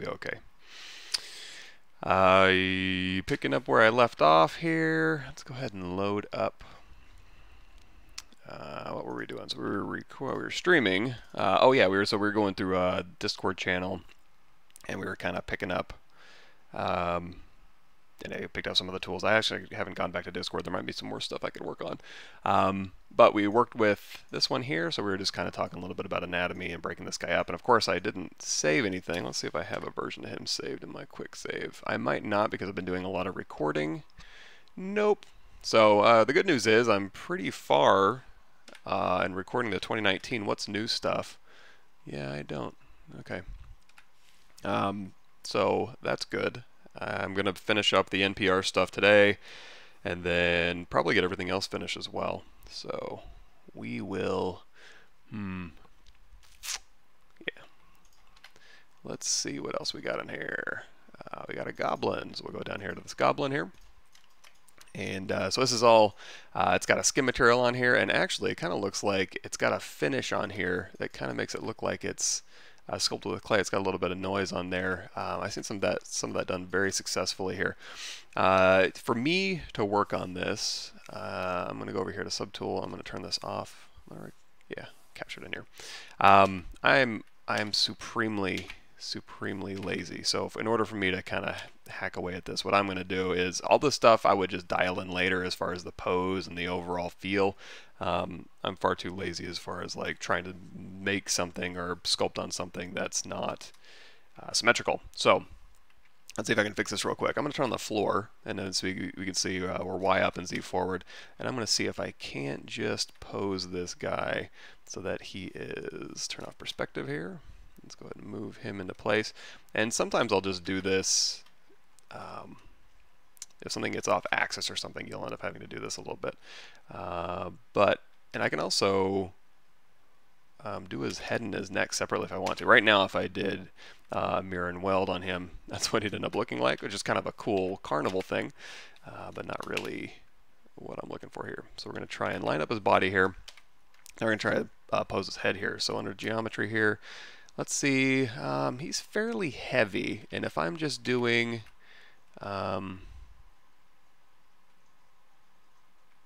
be okay. Picking up where I left off here. Let's go ahead and load up. What were we doing? So we were streaming. Oh yeah, we were going through a Discord channel, and we were kind of picking up. And I picked up some of the tools. I actually haven't gone back to Discord. There might be some more stuff I could work on. But we worked with this one here, so we were just kind of talking a little bit about anatomy and breaking this guy up. And of course, I didn't save anything. Let's see if I have a version of him saved in my quick save. I might not, because I've been doing a lot of recording. Nope. So the good news is I'm pretty far in recording the 2019 What's New stuff. Yeah, I don't. Okay. So that's good. I'm going to finish up the NPR stuff today, and then probably get everything else finished as well. So we will, yeah. Let's see what else we got in here. We got a Goblin, so we'll go down here to this Goblin here. And so this is all, it's got a skim material on here, and actually it kind of looks like it's got a finish on here that kind of makes it look like it's sculpted with clay. It's got a little bit of noise on there. I've seen some of that done very successfully here. For me to work on this, I'm going to go over here to Subtool. I'm going to turn this off. Yeah, captured in here. I am supremely lazy. So in order for me to kind of hack away at this, what I'm going to do is all this stuff I would just dial in later as far as the pose and the overall feel. I'm far too lazy as far as like trying to make something or sculpt on something that's not symmetrical. So let's see if I can fix this real quick. I'm going to turn on the floor, and then so we can see we're Y up and Z forward, and I'm going to see if I can't just pose this guy so that he is, turn off perspective here. Let's go ahead and move him into place. And sometimes I'll just do this. If something gets off axis or something, you'll end up having to do this a little bit. And I can also do his head and his neck separately if I want to. Right now, if I did mirror and weld on him, that's what he'd end up looking like, which is kind of a cool carnival thing, but not really what I'm looking for here. So we're going to try and line up his body here. Now we're going to try to pose his head here. So under geometry here, let's see, he's fairly heavy, and if I'm just doing,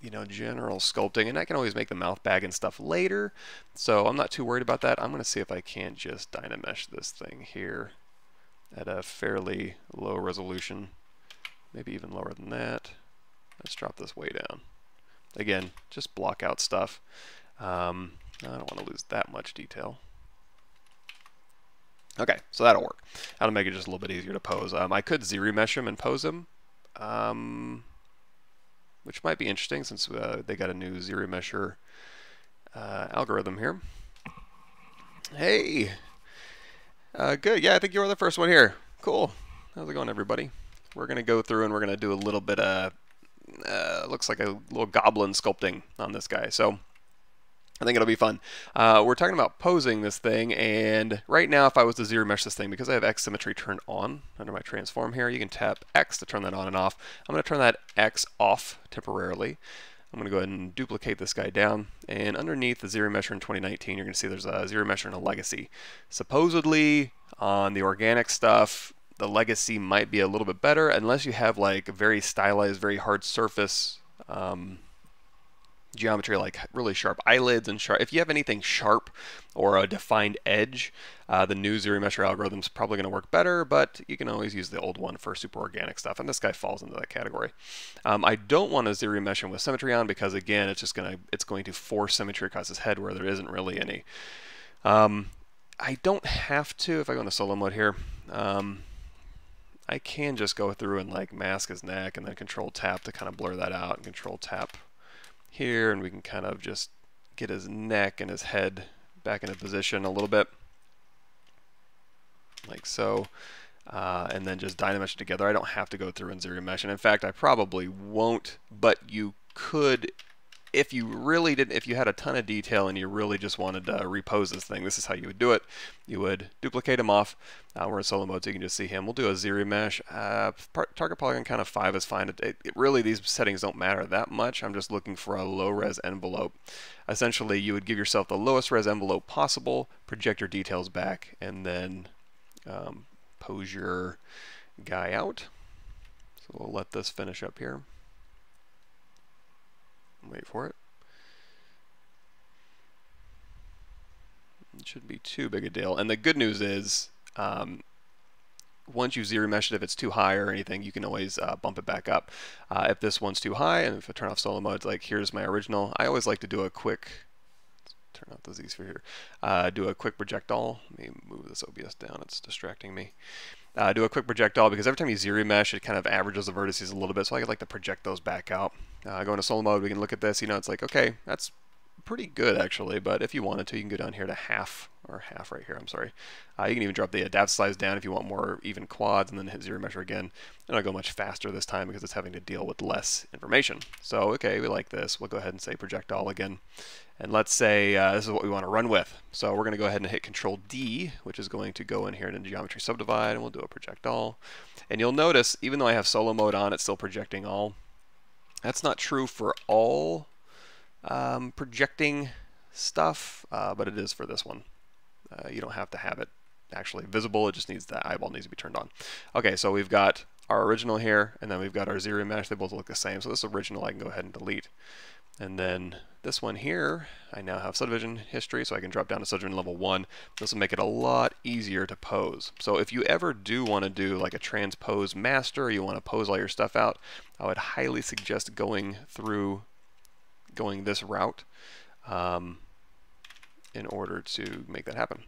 you know, general sculpting, and I can always make the mouth bag and stuff later, so I'm not too worried about that. I'm going to see if I can't just Dynamesh this thing here at a fairly low resolution, maybe even lower than that. Let's drop this way down. Again, just block out stuff. I don't want to lose that much detail. Okay, so that'll work. That'll make it just a little bit easier to pose. I could Zremesh him and pose him, which might be interesting since they got a new Zremesher algorithm here. Hey! Good, yeah, I think you were the first one here. Cool. How's it going, everybody? We're going to go through and we're going to do a little bit of, looks like a little goblin sculpting on this guy. So I think it'll be fun. We're talking about posing this thing, and right now if I was to Zremesh this thing, because I have X symmetry turned on under my transform here, you can tap X to turn that on and off. I'm going to turn that X off temporarily. I'm going to go ahead and duplicate this guy down, and underneath the Zremesher in 2019, you're going to see there's a Zremesher and a legacy. Supposedly on the organic stuff, the legacy might be a little bit better, unless you have like a very stylized, very hard surface geometry, like really sharp eyelids and sharp. If you have anything sharp or a defined edge, the new Zremesher algorithm is probably going to work better, but you can always use the old one for super organic stuff, and this guy falls into that category. I don't want to Zremesh him with symmetry on, because again, it's going to force symmetry across his head where there isn't really any. I don't have to. If I go into solo mode here, I can just go through and like mask his neck and then control tap to kind of blur that out, and control tap here, and we can kind of just get his neck and his head back into position a little bit, like so, and then just Dynamesh it together. I don't have to go through and Zremesh, and in fact I probably won't, but you could if you really did, if you had a ton of detail and you really just wanted to repose this thing. This is how you would do it. You would duplicate him off. We're in solo mode, so you can just see him. We'll do a Zremesh. Target polygon count of 5 is fine. It really, these settings don't matter that much. I'm just looking for a low res envelope. Essentially, you would give yourself the lowest res envelope possible, project your details back, and then pose your guy out. So we'll let this finish up here. Wait for it. It shouldn't be too big a deal. And the good news is, once you Zremesh it, if it's too high or anything, you can always bump it back up. If this one's too high, and if I turn off solo mode, it's like, here's my original. I always like to do a quick, turn off the Z sphere here, do a quick projectile. Let me move this OBS down, it's distracting me. Do a quick projectile, because every time you Zremesh, it kind of averages the vertices a little bit, so I like to project those back out. Go into solo mode, we can look at this, you know, it's like, okay, that's pretty good actually, but if you wanted to, you can go down here to half, or half right here, I'm sorry. You can even drop the adapt size down if you want more even quads, and then hit Zremesh again. And I'll go much faster this time because it's having to deal with less information. So, okay, we like this. We'll go ahead and say projectile again. And let's say this is what we want to run with. So we're going to go ahead and hit Control D, which is going to go in here into Geometry Subdivide, and we'll do a projectile. And you'll notice, even though I have solo mode on, it's still projecting all. That's not true for all projecting stuff, but it is for this one. You don't have to have it actually visible, it just needs, that eyeball needs to be turned on. Okay, so we've got our original here, and then we've got our Zremesh. They both look the same, so this original I can go ahead and delete. And then this one here, I now have subdivision history, so I can drop down to subdivision level 1. This will make it a lot easier to pose. So if you ever do want to do like a transpose master, or you want to pose all your stuff out, I would highly suggest going this route in order to make that happen.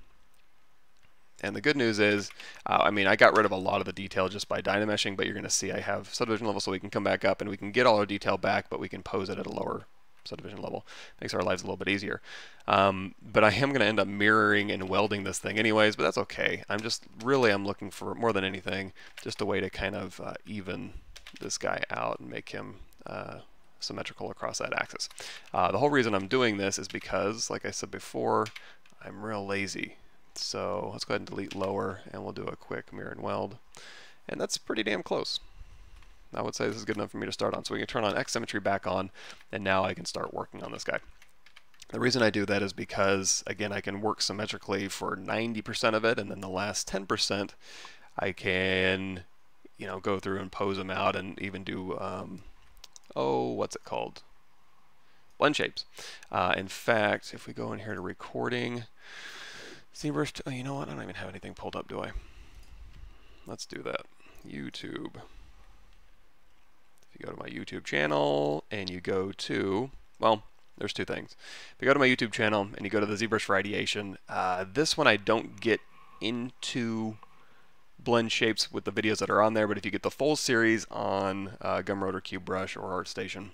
And the good news is, I mean, I got rid of a lot of the detail just by Dynameshing, but you're going to see I have subdivision level, so we can come back up and we can get all our detail back, but we can pose it at a lower subdivision level. Makes our lives a little bit easier. But I am going to end up mirroring and welding this thing anyways, but that's okay. I'm looking for, more than anything, just a way to kind of even this guy out and make him symmetrical across that axis. The whole reason I'm doing this is because, like I said before, I'm real lazy. So let's go ahead and delete lower, and we'll do a quick mirror and weld. And that's pretty damn close. I would say this is good enough for me to start on. So we can turn on X symmetry back on, and now I can start working on this guy. The reason I do that is because, again, I can work symmetrically for 90% of it, and then the last 10% I can, you know, go through and pose them out and even do, what's it called? Blend shapes. In fact, if we go in here to recording, ZBrush, oh, you know what? I don't even have anything pulled up, do I? Let's do that. YouTube. If you go to my YouTube channel and you go to, well, there's two things. If you go to my YouTube channel and you go to the ZBrush for ideation, this one I don't get into blend shapes with the videos that are on there, but if you get the full series on Gumroad or ZBrush or ArtStation,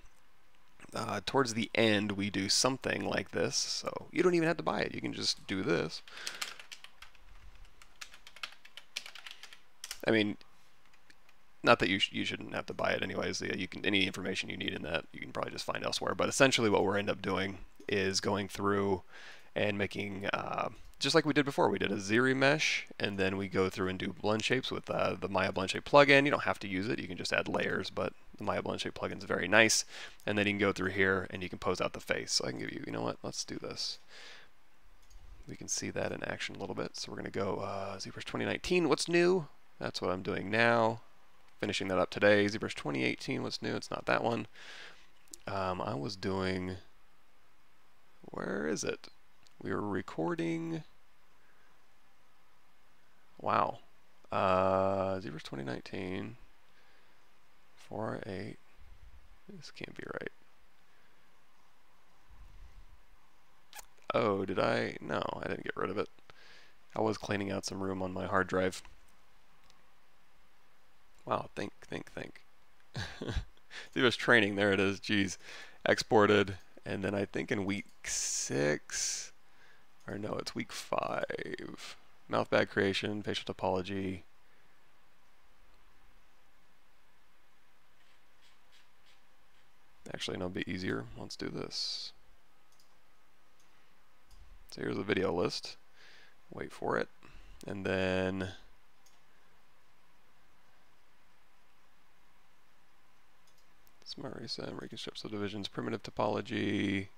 towards the end we do something like this, so you don't even have to buy it, you can just do this. I mean, not that you shouldn't have to buy it anyways, you can, any information you need in that you can probably just find elsewhere, but essentially what we'll end up doing is going through and making, just like we did before, we did a Zremesh, and then we go through and do blend shapes with the Maya Blend Shape plugin. You don't have to use it, you can just add layers, but the Maya Blend Shape plugin is very nice. And then you can go through here and you can pose out the face. So I can give you, you know what, let's do this. We can see that in action a little bit. So we're going to go ZBrush 2019, what's new? That's what I'm doing now. Finishing that up today. ZBrush 2018, what's new? It's not that one. I was doing, where is it? We were recording, wow, ZBrush 2019, 4.8, this can't be right. Oh, did I? No, I didn't get rid of it. I was cleaning out some room on my hard drive. Wow, think. ZBrush training, there it is, geez. Exported, and then I think in week 6, or no, it's week 5. Mouth bag creation, facial topology. Actually, no, it'll be easier. Let's do this. So here's the video list. Wait for it. And then Smart Reset, reconstruct subdivisions, primitive topology.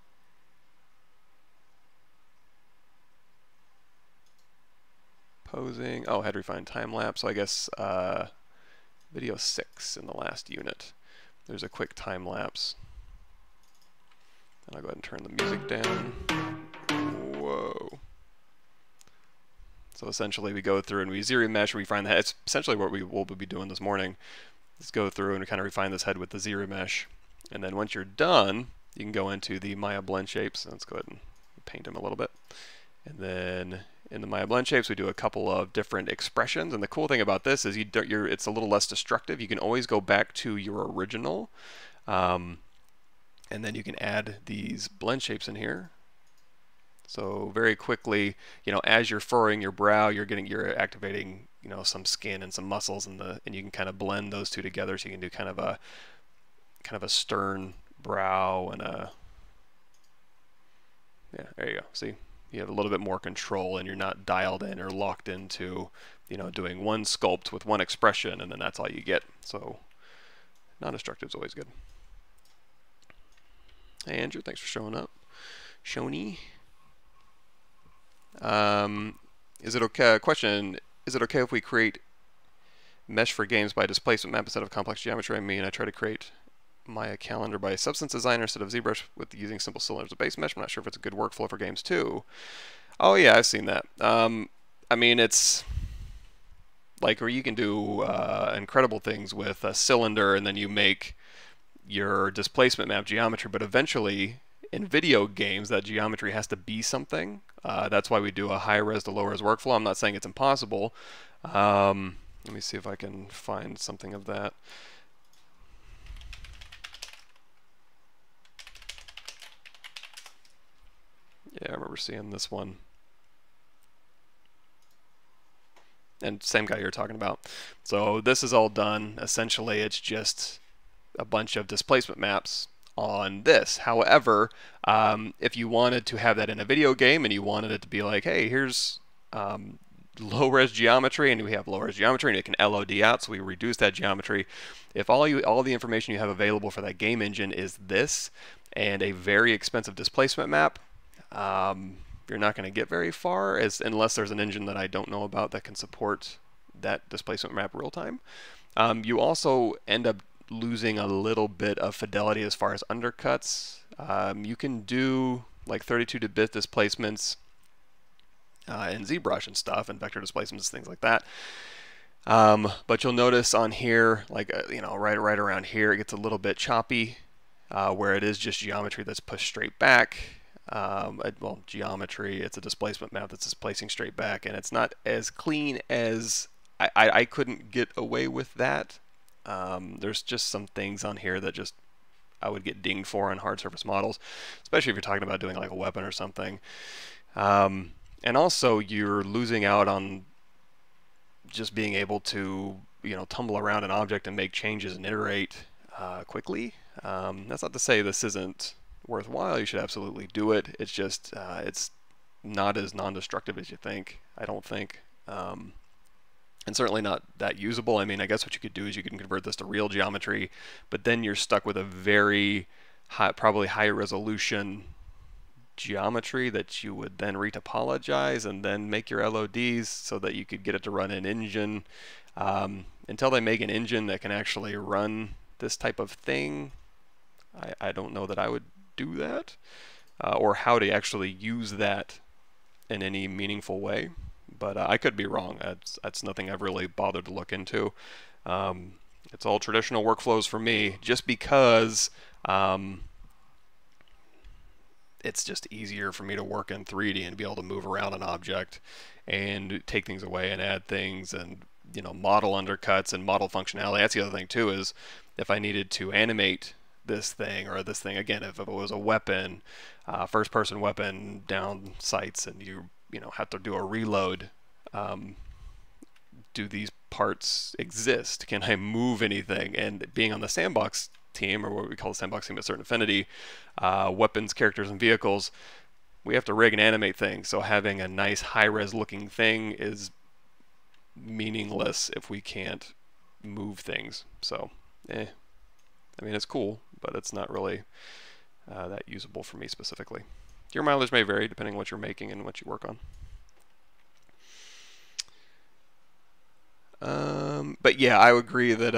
Posing. Oh, I had to refine time lapse. So I guess video 6 in the last unit. There's a quick time lapse. And I'll go ahead and turn the music down. Whoa. So essentially we go through and we Zremesh, refine the head. It's essentially what we will be doing this morning. Let's go through and kind of refine this head with the Zremesh. And then once you're done, you can go into the Maya blend shapes. Let's go ahead and paint them a little bit. And then in the Maya blend shapes, we do a couple of different expressions. And the cool thing about this is it's a little less destructive. You can always go back to your original. And then you can add these blend shapes in here. So very quickly, you know, as you're furrowing your brow, you're activating, you know, some skin and some muscles, and you can kind of blend those two together. So you can do kind of a stern brow and a, yeah, there you go. See, you have a little bit more control, and you're not dialed in or locked into, you know, doing one sculpt with one expression, and then that's all you get. So non-destructive is always good. Hey Andrew, thanks for showing up. Shoni. Is it okay? Question: is it okay if we create mesh for games by displacement map instead of complex geometry? I mean, I try to create Maya calendar by substance designer instead of ZBrush with using simple cylinders of base mesh. I'm not sure if it's a good workflow for games too. Oh yeah, I've seen that. I mean, it's like where you can do incredible things with a cylinder, and then you make your displacement map geometry, but eventually in video games that geometry has to be something. That's why we do a high res to low res workflow. I'm not saying it's impossible. Let me see if I can find something of that. Yeah, I remember seeing this one. And same guy you're talking about. So this is all done. Essentially, it's just a bunch of displacement maps on this. However, if you wanted to have that in a video game and you wanted it to be like, hey, here's low-res geometry, and we have low-res geometry, and it can LOD out, so we reduce that geometry. If all the information you have available for that game engine is this and a very expensive displacement map, you're not going to get very far, unless there's an engine that I don't know about that can support that displacement map real time. You also end up losing a little bit of fidelity as far as undercuts. You can do like 32-bit displacements in ZBrush and stuff, and vector displacements, things like that. But you'll notice on here, like you know, right around here, it gets a little bit choppy, where it is just geometry that's pushed straight back. Well, geometry, it's a displacement map that's displacing straight back, and it's not as clean as I couldn't get away with that. There's just some things on here that just I would get dinged for on hard surface models, especially if you're talking about doing like a weapon or something. And also you're losing out on just being able to, you know, tumble around an object and make changes and iterate quickly. That's not to say this isn't worthwhile. You should absolutely do it. It's just it's not as non-destructive as you think, I don't think. And certainly not that usable. I mean, I guess what you could do is you can convert this to real geometry, but then you're stuck with a very high, probably high resolution geometry that you would then retopologize and then make your LODs so that you could get it to run an engine. Until they make an engine that can actually run this type of thing, I don't know that I would do that, or how to actually use that in any meaningful way. But I could be wrong. That's nothing I've really bothered to look into. It's all traditional workflows for me, just because it's just easier for me to work in 3D and be able to move around an object and take things away and add things, and you know, model undercuts and model functionality. That's the other thing too, is if I needed to animate this thing or this thing again, if it was a weapon, first-person weapon down sights, and you know, have to do a reload, do these parts exist? Can I move anything? And being on the sandbox team, or what we call the sandbox team at Certain Affinity, weapons, characters, and vehicles, we have to rig and animate things. So having a nice high-res looking thing is meaningless if we can't move things. So, I mean, it's cool, but it's not really that usable for me specifically. Your mileage may vary depending on what you're making and what you work on. But yeah, I would agree that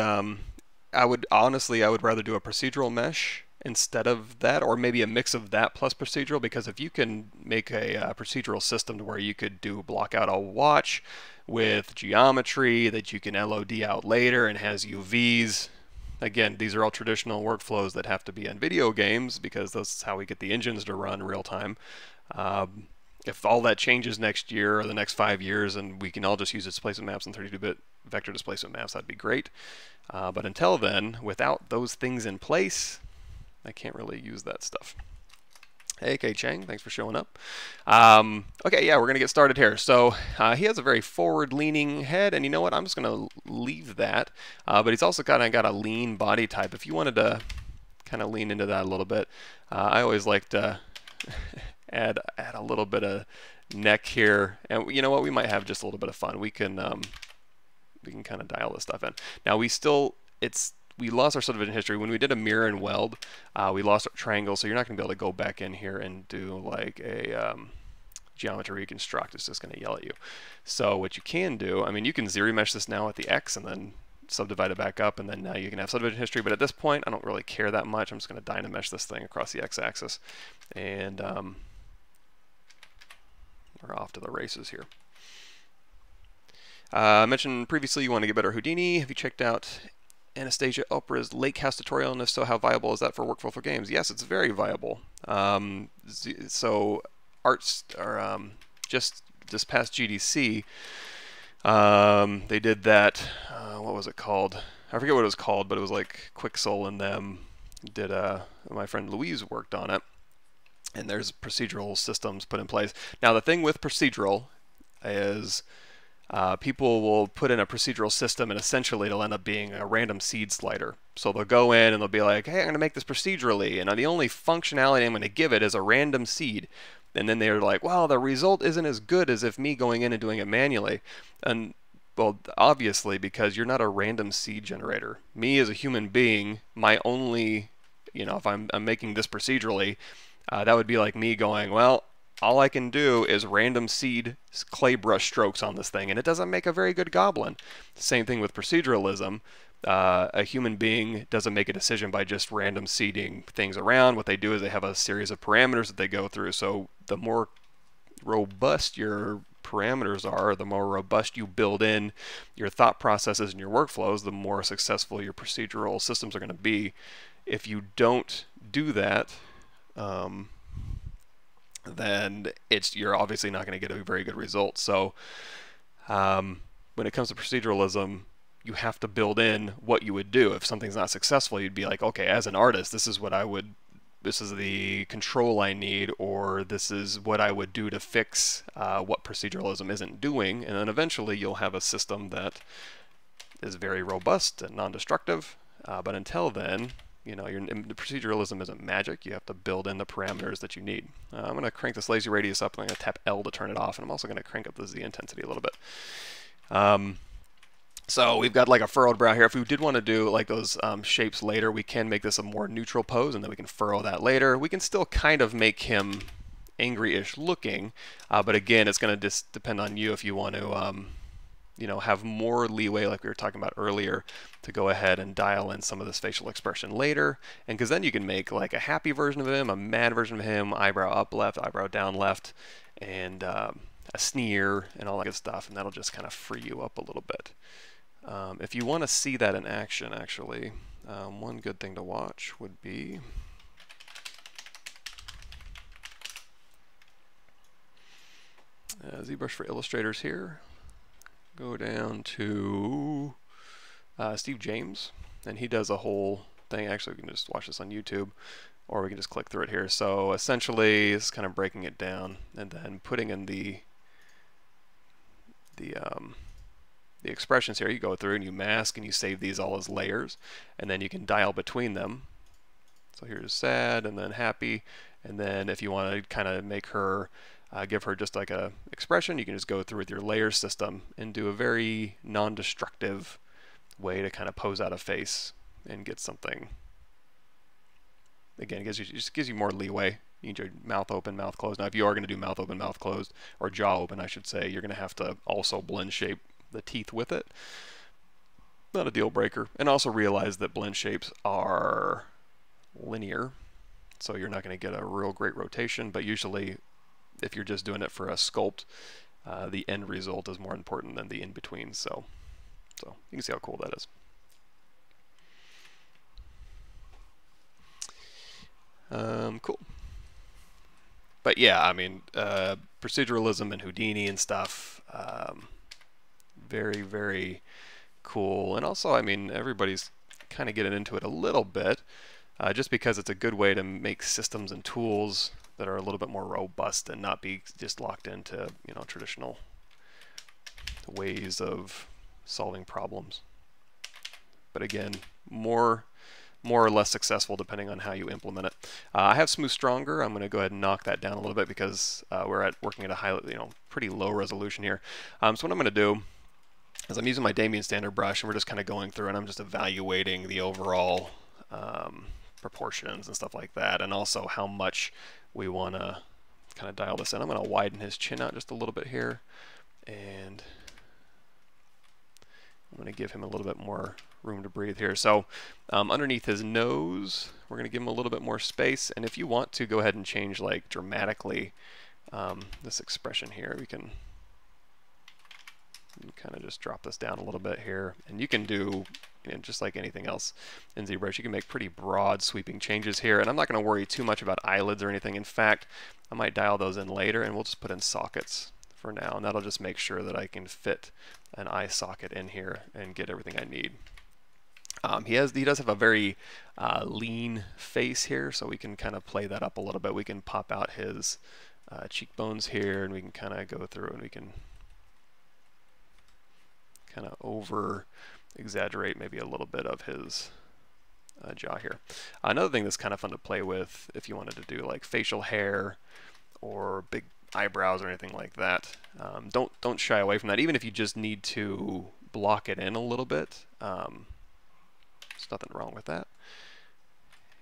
I would honestly I would rather do a procedural mesh instead of that, or maybe a mix of that plus procedural, because if you can make a procedural system to where you could do block out a watch with geometry that you can LOD out later and has UVs. Again, these are all traditional workflows that have to be in video games because that's how we get the engines to run real time. If all that changes next year or the next 5 years and we can all just use displacement maps and 32-bit vector displacement maps, that'd be great. But until then, without those things in place, I can't really use that stuff. Hey, K. Chang, thanks for showing up. Okay, yeah, we're going to get started here. So he has a very forward-leaning head, and you know what? I'm just going to leave that. But he's also kind of got a lean body type. If you wanted to kind of lean into that a little bit, I always like to add a little bit of neck here. And you know what? We might have just a little bit of fun. We can kind of dial this stuff in. Now we lost our subdivision history when we did a mirror and weld. We lost our triangle, so you're not going to be able to go back in here and do like a geometry reconstruct. It's just going to yell at you. So what you can do, I mean, you can Zremesh this now with the X and then subdivide it back up, and then now you can have subdivision history. But at this point, I don't really care that much. I'm just going to Dynamesh this thing across the X-axis, and we're off to the races here. I mentioned previously you want to get better Houdini. Have you checked out Anastasia Oprah's Lake House tutorial, and if so, how viable is that for workflow for games? Yes, it's very viable. So arts are just this past GDC, they did that. What was it called? I forget what it was called, but it was like Quicksoul and them did. My friend Louise worked on it, and there's procedural systems put in place. Now the thing with procedural is people will put in a procedural system and essentially it'll end up being a random seed slider. So they'll go in and they'll be like, hey, I'm going to make this procedurally, and the only functionality I'm going to give it is a random seed. And then they're like, well, the result isn't as good as if me going in and doing it manually. And well, obviously, because you're not a random seed generator. Me as a human being, my only, if I'm making this procedurally, that would be like me going, well, all I can do is random seed clay brush strokes on this thing, and it doesn't make a very good goblin. Same thing with proceduralism. A human being doesn't make a decision by just random seeding things around. What they do is they have a series of parameters that they go through. So the more robust your parameters are, the more robust you build in your thought processes and your workflows, the more successful your procedural systems are going to be. If you don't do that, then you're obviously not going to get a very good result. So when it comes to proceduralism, you have to build in what you would do. If something's not successful, you'd be like, okay, as an artist, this is the control I need, or this is what I would do to fix what proceduralism isn't doing. And then eventually you'll have a system that is very robust and non-destructive. But until then, the proceduralism isn't magic. You have to build in the parameters that you need. I'm going to crank this lazy radius up, and I'm going to tap L to turn it off, and I'm also going to crank up the Z intensity a little bit. So we've got like a furrowed brow here. If we did want to do like those shapes later, we can make this a more neutral pose, and then we can furrow that later. We can still kind of make him angry-ish looking, but again, it's going to just depend on you if you want to have more leeway, like we were talking about earlier, to go ahead and dial in some of this facial expression later. And because then you can make like a happy version of him, a mad version of him, eyebrow up left, eyebrow down left, and a sneer and all that good stuff, and that'll just kind of free you up a little bit. If you want to see that in action, actually, one good thing to watch would be ZBrush for illustrators here. Go down to Steve James, and he does a whole thing. Actually, we can just watch this on YouTube, or we can just click through it here. So essentially, it's kind of breaking it down and then putting in the expressions here. You go through and you mask and you save these all as layers, and then you can dial between them. So here's sad and then happy, and then if you want to kind of make her give her just like a expression, you can just go through with your layer system and do a very non-destructive way to kind of pose out a face and get something. Again, it just gives you more leeway. You need your mouth open, mouth closed. Now, if you are going to do mouth open, mouth closed, or jaw open, I should say, you're going to have to also blend shape the teeth with it. Not a deal breaker. And also realize that blend shapes are linear, so you're not going to get a real great rotation, but usually if you're just doing it for a sculpt, the end result is more important than the in-between. So you can see how cool that is. Cool. But yeah, I mean, proceduralism and Houdini and stuff, very, very cool. And also, I mean, everybody's kind of getting into it a little bit, just because it's a good way to make systems and tools that are a little bit more robust and not be just locked into, you know, traditional ways of solving problems. But again, more or less successful depending on how you implement it. I have Smooth Stronger. I'm going to go ahead and knock that down a little bit because we're working at a high, pretty low resolution here. So what I'm going to do is I'm using my Damien standard brush, and we're just kind of going through and I'm just evaluating the overall proportions and stuff like that, and also how much we want to kind of dial this in. I'm going to widen his chin out just a little bit here, and I'm going to give him a little bit more room to breathe here. So underneath his nose, we're going to give him a little bit more space. And if you want to go ahead and change like dramatically this expression here, we can kind of just drop this down a little bit here. And you can do, just like anything else in ZBrush, you can make pretty broad sweeping changes here. And I'm not going to worry too much about eyelids or anything. In fact, I might dial those in later, and we'll just put in sockets for now. And that'll just make sure that I can fit an eye socket in here and get everything I need. He does have a very lean face here, so we can kind of play that up a little bit. We can pop out his cheekbones here, and we can kind of go through and we can kind of over exaggerate maybe a little bit of his jaw here. Another thing that's kind of fun to play with if you wanted to do like facial hair or big eyebrows or anything like that, don't shy away from that. Even if you just need to block it in a little bit, there's nothing wrong with that.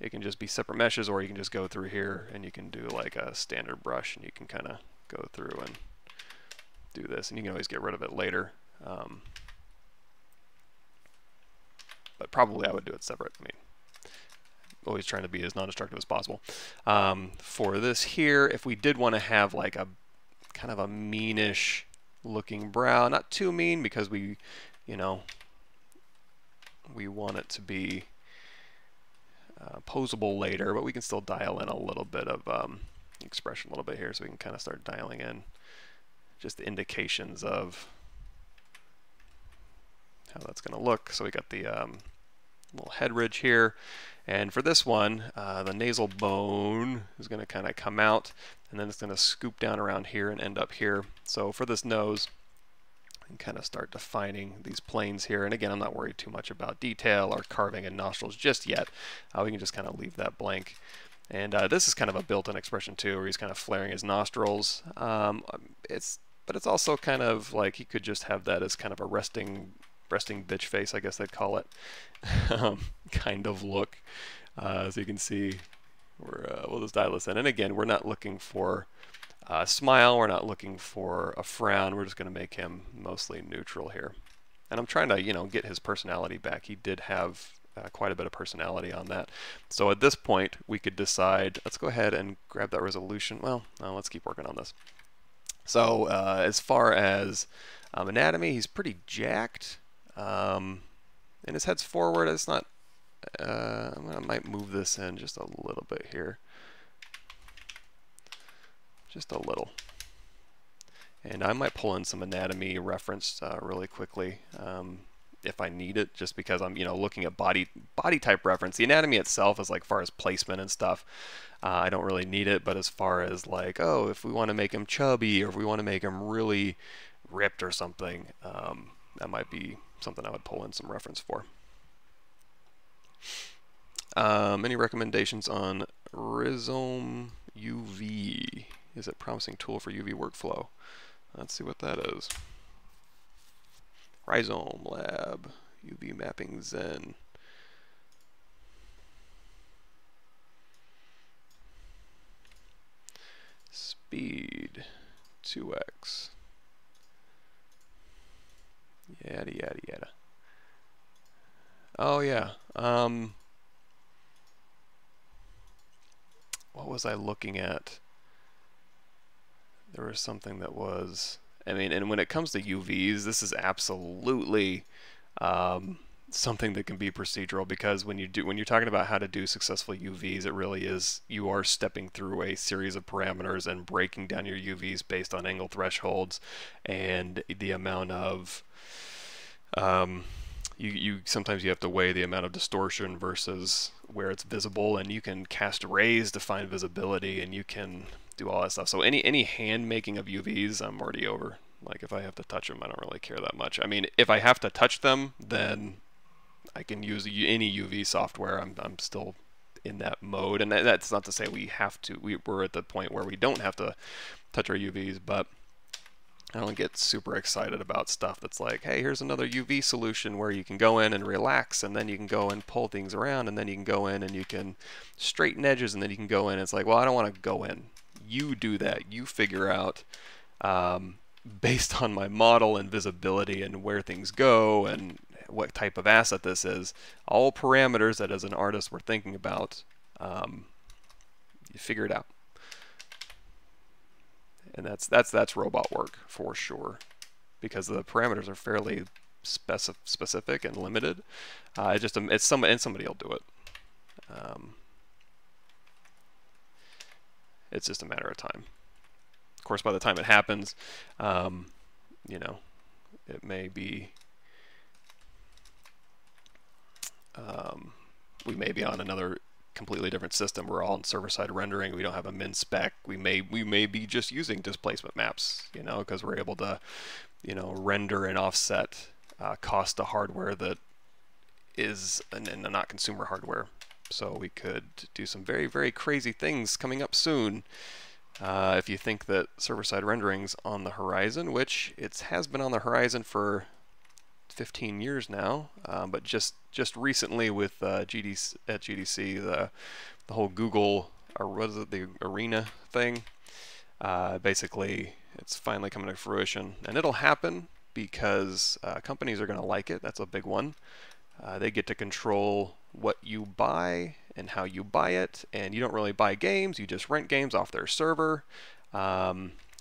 It can just be separate meshes, or you can just go through here and you can do like a standard brush, and you can kind of go through and do this, and you can always get rid of it later. But probably I would do it separate. I mean, always trying to be as non-destructive as possible. For this here, if we did want to have like a kind of a meanish looking brow, not too mean because we want it to be posable later, but we can still dial in a little bit of expression a little bit here, so we can kind of start dialing in just the indications of how that's going to look. So we got the little head ridge here, and for this one, the nasal bone is going to kind of come out, and then it's going to scoop down around here and end up here. So for this nose, and kind of start defining these planes here. And again, I'm not worried too much about detail or carving in nostrils just yet. We can just kind of leave that blank. And this is kind of a built-in expression too, where he's kind of flaring his nostrils. But it's also kind of like he could just have that as kind of a resting bitch face, I guess they'd call it, kind of look. So you can see, we'll just dial this in. And again, we're not looking for smile, we're not looking for a frown, we're just going to make him mostly neutral here. And I'm trying to, get his personality back. He did have quite a bit of personality on that. So at this point, we could decide, let's go ahead and grab that resolution. Well, no, let's keep working on this. So as far as anatomy, he's pretty jacked. And his head's forward. It's not, I might move this in just a little bit here. Just a little. And I might pull in some anatomy reference really quickly if I need it, just because I'm looking at body type reference. The anatomy itself is like far as placement and stuff, I don't really need it, but as far as like, oh, if we want to make him chubby or if we want to make him really ripped or something, that might be something I would pull in some reference for. Any recommendations on Rhizome UV? Is it promising tool for UV workflow? Let's see what that is. Rhizome Lab, UV Mapping Zen. Speed, 2x. Yada, yada, yada. Oh, yeah. What was I looking at? There was something that was... I mean, and when it comes to UVs, this is absolutely something that can be procedural, because when you're talking about how to do successful UVs, it really is, you are stepping through a series of parameters and breaking down your UVs based on angle thresholds and the amount of sometimes you have to weigh the amount of distortion versus where it's visible, and you can cast rays to find visibility, and you can do all that stuff. So any hand making of UVs, I'm already over. Like, if I have to touch them, I don't really care that much. I mean, if I have to touch them, then I can use any UV software. I'm still in that mode, and that's not to say we have to. We're at the point where we don't have to touch our UVs, but I don't get super excited about stuff that's like, hey, here's another UV solution where you can go in and relax, and then you can go and pull things around, and then you can go in and you can straighten edges, and then you can go in. It's like, well, I don't want to go in. You do that. You figure out based on my model and visibility and where things go and what type of asset this is, all parameters that as an artist we're thinking about, you figure it out. And that's robot work for sure, because the parameters are fairly specific and limited. It's somebody will do it. It's just a matter of time. Of course, by the time it happens, you know, it may be we may be on another completely different system. We're all in server-side rendering. We don't have a min spec. We may be just using displacement maps, you know, because we're able to, you know, render and offset cost to hardware that is and not consumer hardware. So we could do some very, very crazy things coming up soon. If you think that server-side rendering's on the horizon, which it has been on the horizon for 15 years now, but just recently with GDC, the whole Google, or what is it, the Arena thing, basically it's finally coming to fruition, and it'll happen because companies are going to like it. That's a big one. They get to control what you buy and how you buy it, and you don't really buy games, you just rent games off their server.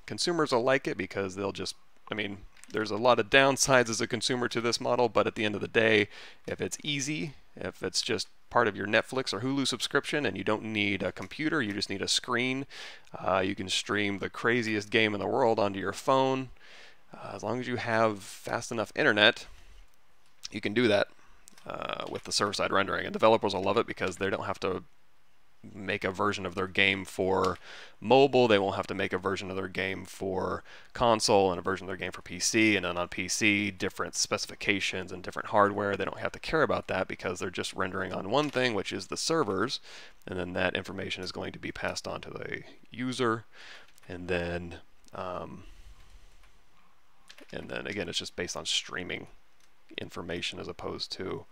Consumers will like it because they'll just, I mean, there's a lot of downsides as a consumer to this model, but at the end of the day, if it's easy, if it's just part of your Netflix or Hulu subscription and you don't need a computer, you just need a screen, you can stream the craziest game in the world onto your phone. As long as you have fast enough internet, you can do that with the server-side rendering. And developers will love it because they don't have to make a version of their game for mobile. They won't have to make a version of their game for console and a version of their game for PC, and then on PC different specifications and different hardware. They don't have to care about that because they're just rendering on one thing, which is the servers, and then that information is going to be passed on to the user, and then again, it's just based on streaming information as opposed to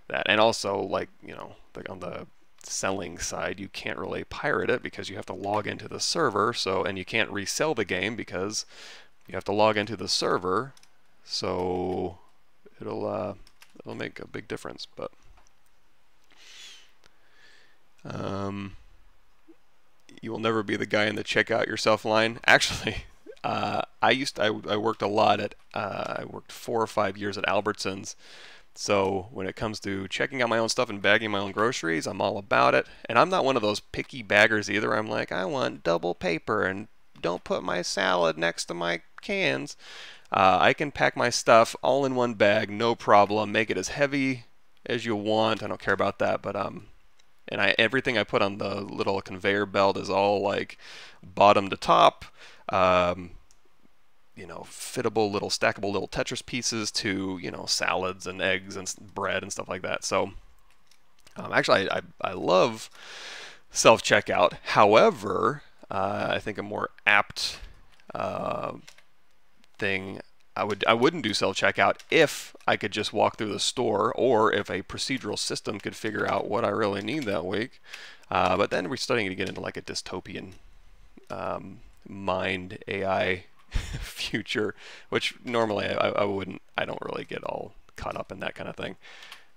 that. And also, like, you know, on the selling side, you can't really pirate it because you have to log into the server, and you can't resell the game because you have to log into the server, so it'll make a big difference. But you will never be the guy in the checkout yourself line. Actually, I worked a lot at I worked 4 or 5 years at Albertsons. So when it comes to checking out my own stuff and bagging my own groceries, I'm all about it. And I'm not one of those picky baggers either. I'm like, I want double paper and don't put my salad next to my cans. I can pack my stuff all in one bag, no problem. Make it as heavy as you want. I don't care about that. But everything I put on the little conveyor belt is all like bottom to top. You know, fittable little stackable little Tetris pieces to, you know, salads and eggs and bread and stuff like that. So actually I love self-checkout. However, I think a more apt thing, I wouldn't do self-checkout if I could just walk through the store, or if a procedural system could figure out what I really need that week. But then we're starting to get into like a dystopian mind AI future, which normally I wouldn't. I don't really get all caught up in that kind of thing.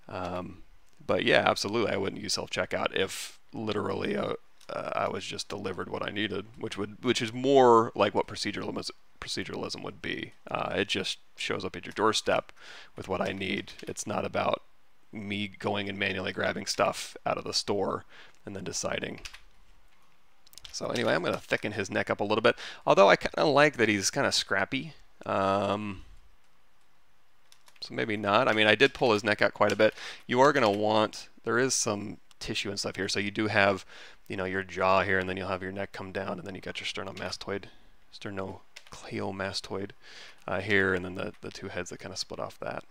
But yeah, absolutely, I wouldn't use self-checkout if literally I was just delivered what I needed, which is more like what proceduralism would be. It just shows up at your doorstep with what I need. It's not about me going and manually grabbing stuff out of the store and then deciding. So anyway, I'm going to thicken his neck up a little bit, although I kind of like that he's kind of scrappy. So maybe not. I mean, I did pull his neck out quite a bit. You are going to want, there is some tissue and stuff here, so you do have, you know, your jaw here, and then you'll have your neck come down, and then you got your sternocleidomastoid here, and then the two heads that kind of split off that.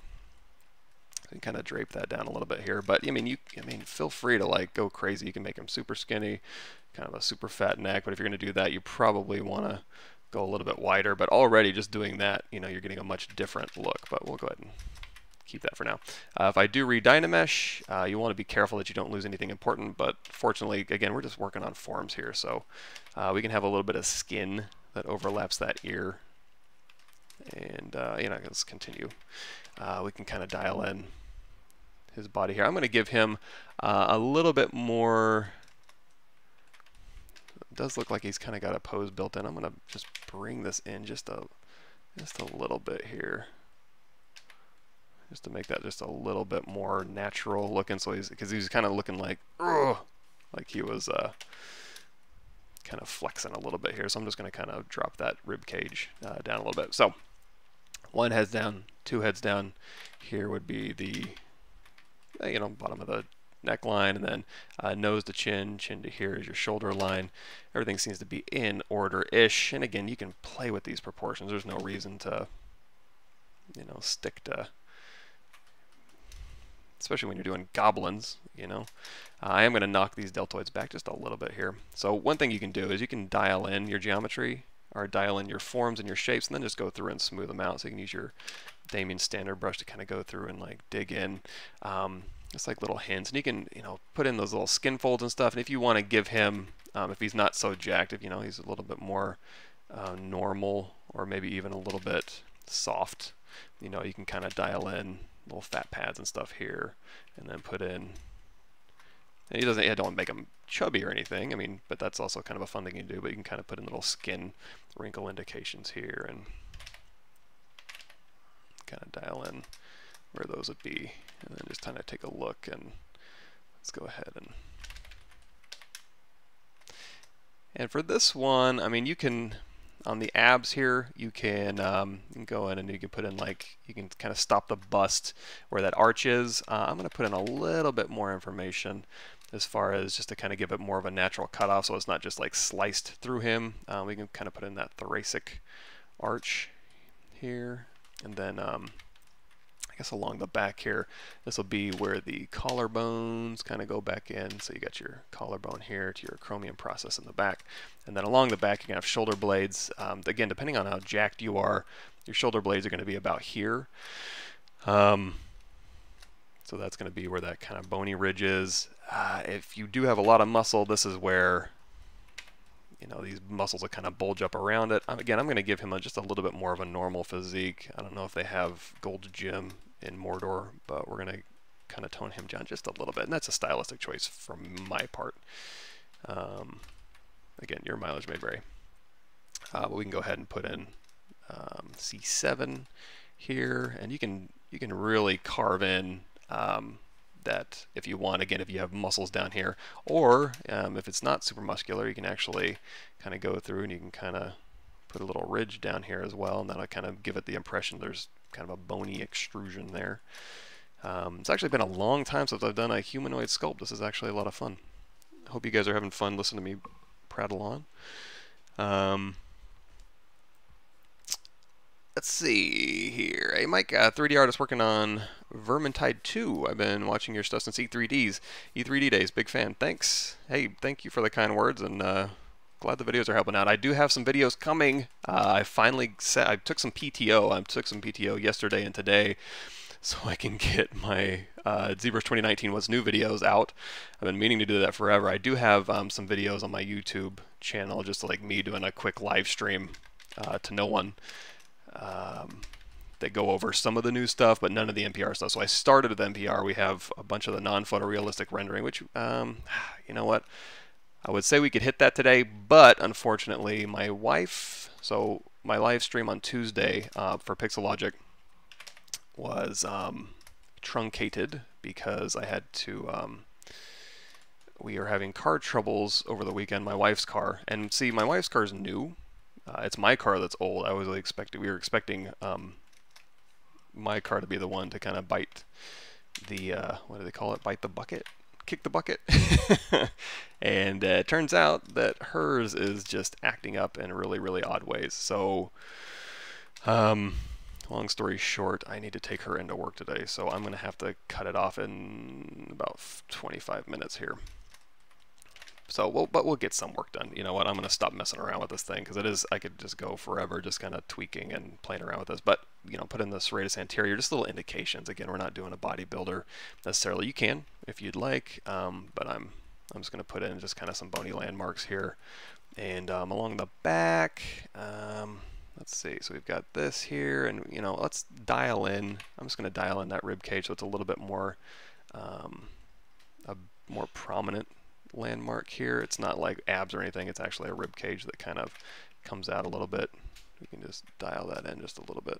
You can kind of drape that down a little bit here, but I mean, feel free to like go crazy. You can make him super skinny, kind of a super fat neck, but if you're going to do that, you probably want to go a little bit wider. But already just doing that, you know, you're getting a much different look. But we'll go ahead and keep that for now. If I do re-Dynamesh, you want to be careful that you don't lose anything important, but fortunately, again, we're just working on forms here, so we can have a little bit of skin that overlaps that ear. And, you know, let's continue. We can kind of dial in his body here. I'm going to give him a little bit more. It does look like he's kind of got a pose built in. I'm going to just bring this in just a little bit here, just to make that just a little bit more natural looking. So because he's kind of looking like he was kind of flexing a little bit here. So I'm just going to kind of drop that rib cage down a little bit. So one head's down, two heads down. Here would be the bottom of the neckline, and then nose to chin, chin to here is your shoulder line. Everything seems to be in order-ish. And again, you can play with these proportions. There's no reason to, you know, stick to, especially when you're doing goblins, you know. I am going to knock these deltoids back just a little bit here. So one thing you can do is you can dial in your geometry, or dial in your forms and your shapes, and then just go through and smooth them out. So you can use your Damien standard brush to kind of go through and like dig in. It's like little hints, and you can, you know, put in those little skin folds and stuff. And if you want to give him, if he's not so jacked, if you know he's a little bit more normal, or maybe even a little bit soft, you know, you can kind of dial in little fat pads and stuff here, and then put in. And I don't want to make him chubby or anything. I mean, but that's also kind of a fun thing you can do. But you can kind of put in little skin wrinkle indications here, and kind of dial in where those would be, and then just kind of take a look. And let's go ahead and for this one, I mean, you can, on the abs here, you can go in and you can put in, like, you can kind of stop the bust where that arch is. I'm going to put in a little bit more information as far as just to kind of give it more of a natural cutoff, so it's not just like sliced through him. We can kind of put in that thoracic arch here, and then I guess along the back here, this will be where the collarbones kind of go back in. So you got your collarbone here to your chromium process in the back, and then along the back you can have shoulder blades. Again, depending on how jacked you are, your shoulder blades are going to be about here. So that's going to be where that kind of bony ridge is. If you do have a lot of muscle, this is where, you know, these muscles will kind of bulge up around it. Again, I'm going to give him just a little bit more of a normal physique. I don't know if they have Gold Gym in Mordor, but we're going to kind of tone him down just a little bit, and that's a stylistic choice from my part. Again, your mileage may vary. But we can go ahead and put in C7 here, and you can really carve in that if you want. Again, if you have muscles down here, or if it's not super muscular, you can actually kind of go through and you can kind of put a little ridge down here as well, and that'll kind of give it the impression there's kind of a bony extrusion there. It's actually been a long time since I've done a humanoid sculpt. This is actually a lot of fun. I hope you guys are having fun listening to me prattle on. Let's see here. Hey Mike, 3D artist working on Vermintide 2. I've been watching your stuff since E3D days. Big fan. Thanks. Hey, thank you for the kind words, and glad the videos are helping out. I do have some videos coming. I took some PTO. I took some PTO yesterday and today, so I can get my ZBrush 2019 What's New videos out. I've been meaning to do that forever. I do have some videos on my YouTube channel, just like me doing a quick live stream to no one. They go over some of the new stuff, but none of the NPR stuff. So I started with NPR. We have a bunch of the non-photorealistic rendering, which, you know what? I would say we could hit that today, but unfortunately, my wife, so my live stream on Tuesday for Pixelogic was truncated because I had to, we are having car troubles over the weekend, my wife's car. And see, my wife's car is new. It's my car that's old. I was expecting, we were expecting my car to be the one to kind of bite the, what do they call it? Bite the bucket? Kick the bucket. And it turns out that hers is just acting up in really, really odd ways. So, long story short, I need to take her into work today. So I'm going to have to cut it off in about 25 minutes here. So, but we'll get some work done. You know what? I'm going to stop messing around with this thing because it is. I could just go forever just kind of tweaking and playing around with this. But you know, put in the serratus anterior, just little indications. Again, we're not doing a bodybuilder necessarily. You can if you'd like, but I'm just going to put in just kind of some bony landmarks here, and along the back. Let's see. So we've got this here, and you know, let's dial in. I'm just going to dial in that rib cage so it's a little bit more, a more prominent landmark here. It's not like abs or anything. It's actually a rib cage that kind of comes out a little bit. You can just dial that in just a little bit.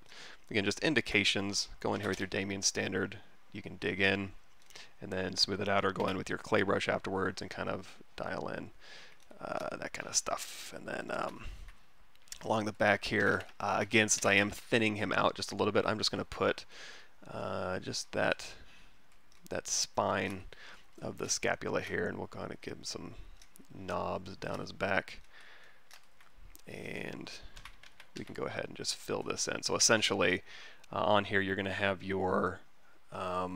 Again, just indications. Go in here with your Damien standard. You can dig in and then smooth it out, or go in with your clay brush afterwards and kind of dial in that kind of stuff. And then along the back here, again, since I am thinning him out just a little bit, I'm just going to put just that spine of the scapula here, and we'll kind of give him some knobs down his back, and we can go ahead and just fill this in. So essentially on here you're going to have your let's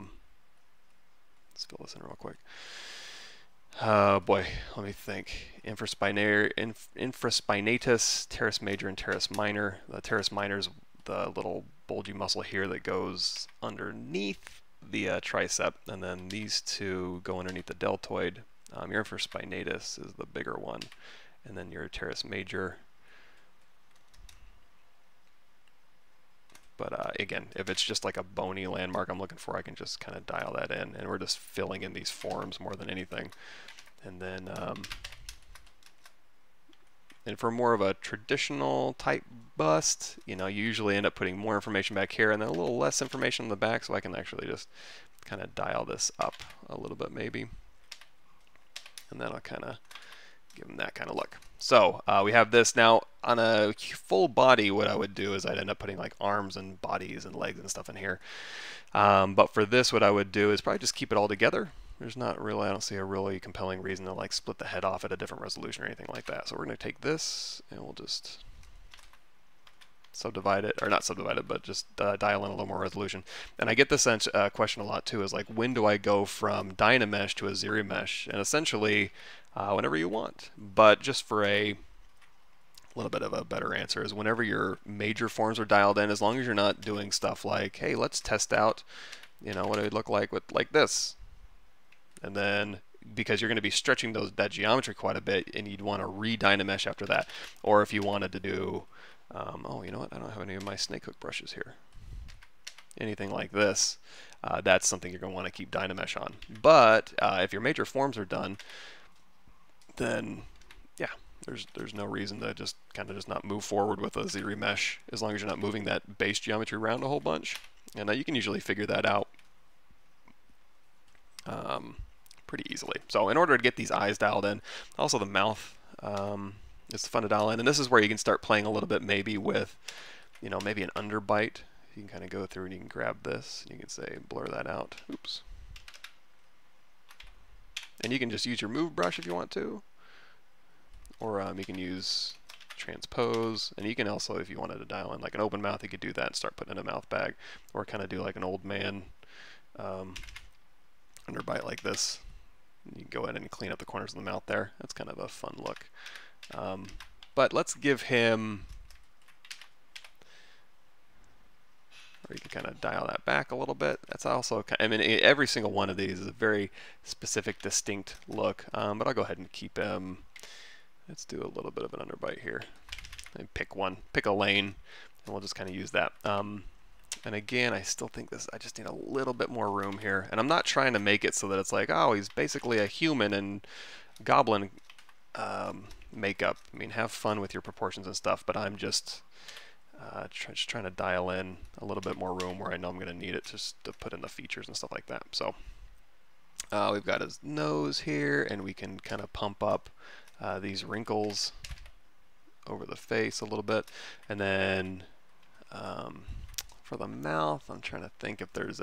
fill this in real quick. Boy, let me think. Infraspinatus, Teres Major, and Teres Minor. The Teres Minor is the little bulgy muscle here that goes underneath the tricep, and then these two go underneath the deltoid. Your infraspinatus is the bigger one, and then your Teres Major. But again, if it's just like a bony landmark I'm looking for, I can just kind of dial that in, and we're just filling in these forms more than anything. And then, and for more of a traditional type bust, you know, you usually end up putting more information back here and then a little less information on the back, so I can actually just kind of dial this up a little bit maybe. And then I'll kind of give them that kind of look. So we have this now on a full body. What I would do is I'd end up putting like arms and bodies and legs and stuff in here. But for this, what I would do is probably just keep it all together. There's not really, I don't see a really compelling reason to like split the head off at a different resolution or anything like that. So we're going to take this and we'll just subdivide it, or not subdivide it, but just dial in a little more resolution. And I get this question a lot too, is like, when do I go from Dynamesh to a Zremesh? And essentially, whenever you want. But just for a little bit of a better answer is whenever your major forms are dialed in, as long as you're not doing stuff like, hey, let's test out, you know, what it would look like with like this. And then, because you're going to be stretching that geometry quite a bit, and you'd want to re-Dynamesh after that. Or if you wanted to do, oh, you know what, I don't have any of my snake hook brushes here. Anything like this, that's something you're going to want to keep Dynamesh on. But if your major forms are done, then yeah, there's no reason to just kind of just not move forward with a Zremesh, as long as you're not moving that base geometry around a whole bunch. And you can usually figure that out pretty easily. So in order to get these eyes dialed in, also the mouth, it's fun to dial in, and this is where you can start playing a little bit maybe with, you know, maybe an underbite. You can kind of go through and you can grab this and you can say blur that out. Oops. And you can just use your move brush if you want to, or you can use transpose, and you can also, if you wanted to dial in like an open mouth, you could do that and start putting in a mouth bag, or kind of do like an old man underbite like this. You can go in and clean up the corners of the mouth there. That's kind of a fun look. But let's give him, or you can kind of dial that back a little bit. That's also, I mean, every single one of these is a very specific, distinct look. But I'll go ahead and keep him. Let's do a little bit of an underbite here. and pick a lane, and we'll just kind of use that. And again, I still think I just need a little bit more room here. And I'm not trying to make it so that it's like, oh, he's basically a human and Goblin makeup. I mean, have fun with your proportions and stuff, but I'm just trying to dial in a little bit more room where I know I'm going to need it just to put in the features and stuff like that. So we've got his nose here, and we can kind of pump up these wrinkles over the face a little bit. And then for the mouth, I'm trying to think if there's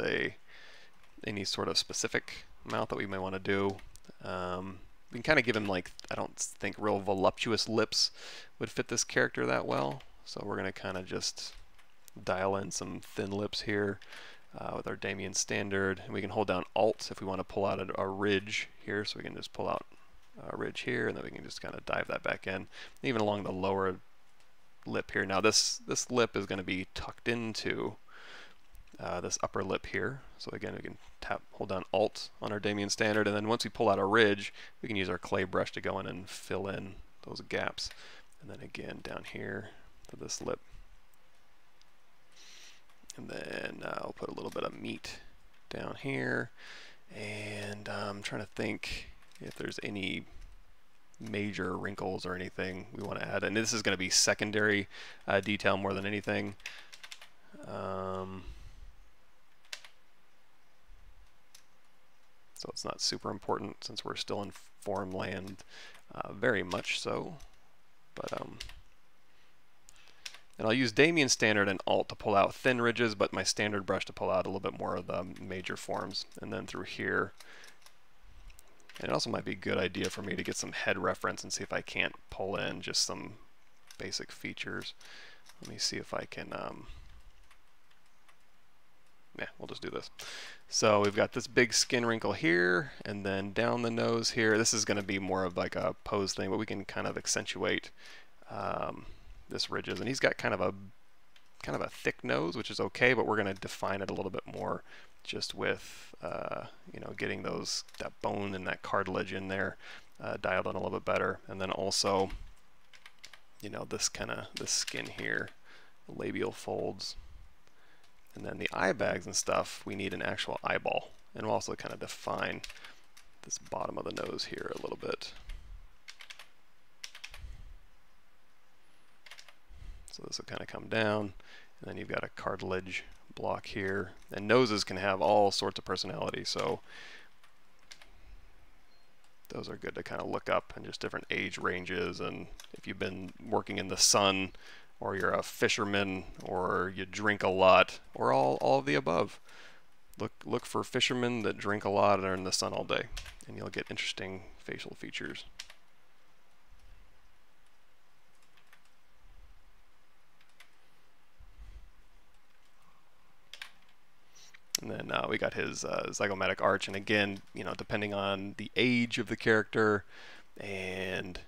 any sort of specific mouth that we may want to do. We can kind of give him, like, I don't think real voluptuous lips would fit this character that well. So we're going to kind of just dial in some thin lips here with our Damien standard. And we can hold down Alt if we want to pull out a ridge here. So we can just pull out a ridge here, and then we can just kind of dive that back in. Even along the lower lip here. Now this lip is going to be tucked into this upper lip here. So again, we can hold down Alt on our Damien standard, and then once we pull out a ridge, we can use our clay brush to go in and fill in those gaps. And then again down here to this lip. And then I'll put a little bit of meat down here. And I'm trying to think if there's any major wrinkles or anything we want to add. And this is going to be secondary detail more than anything. So it's not super important since we're still in form land, very much so. But and I'll use Damien standard and Alt to pull out thin ridges, but my standard brush to pull out a little bit more of the major forms. And then through here, and it also might be a good idea for me to get some head reference and see if I can't pull in just some basic features. Let me see if I can, yeah, we'll just do this. So we've got this big skin wrinkle here, and then down the nose here. This is going to be more of like a pose thing, but we can kind of accentuate this ridges. And he's got kind of a thick nose, which is okay, but we're going to define it a little bit more just with you know, getting that bone and that cartilage in there dialed in a little bit better. And then also, you know, this skin here, labial folds. And then the eye bags and stuff, we need an actual eyeball. And we'll also kind of define this bottom of the nose here a little bit. So this will kind of come down, and then you've got a cartilage block here. And noses can have all sorts of personality, so those are good to kind of look up, and just different age ranges. And if you've been working in the sun, or you're a fisherman, or you drink a lot, or all of the above. Look for fishermen that drink a lot and are in the sun all day, and you'll get interesting facial features. And then we got his Zygomatic Arch, and again, you know, depending on the age of the character and,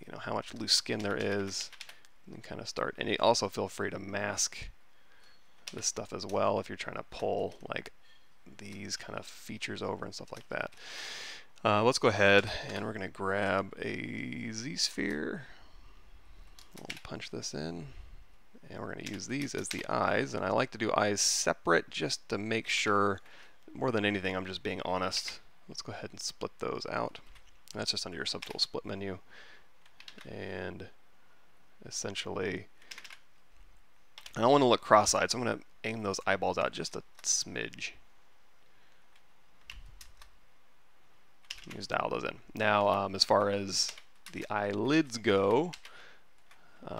you know, how much loose skin there is, you can kind of start. And you also feel free to mask this stuff as well if you're trying to pull like these kind of features over and stuff like that. Let's go ahead and we're going to grab a Z-sphere. We'll punch this in, and we're going to use these as the eyes. And I like to do eyes separate just to make sure, more than anything, I'm just being honest. Let's go ahead and split those out. And that's just under your subtool split menu. And essentially, I don't want to look cross-eyed, so I'm going to aim those eyeballs out just a smidge. Just dial those in. Now, as far as the eyelids go,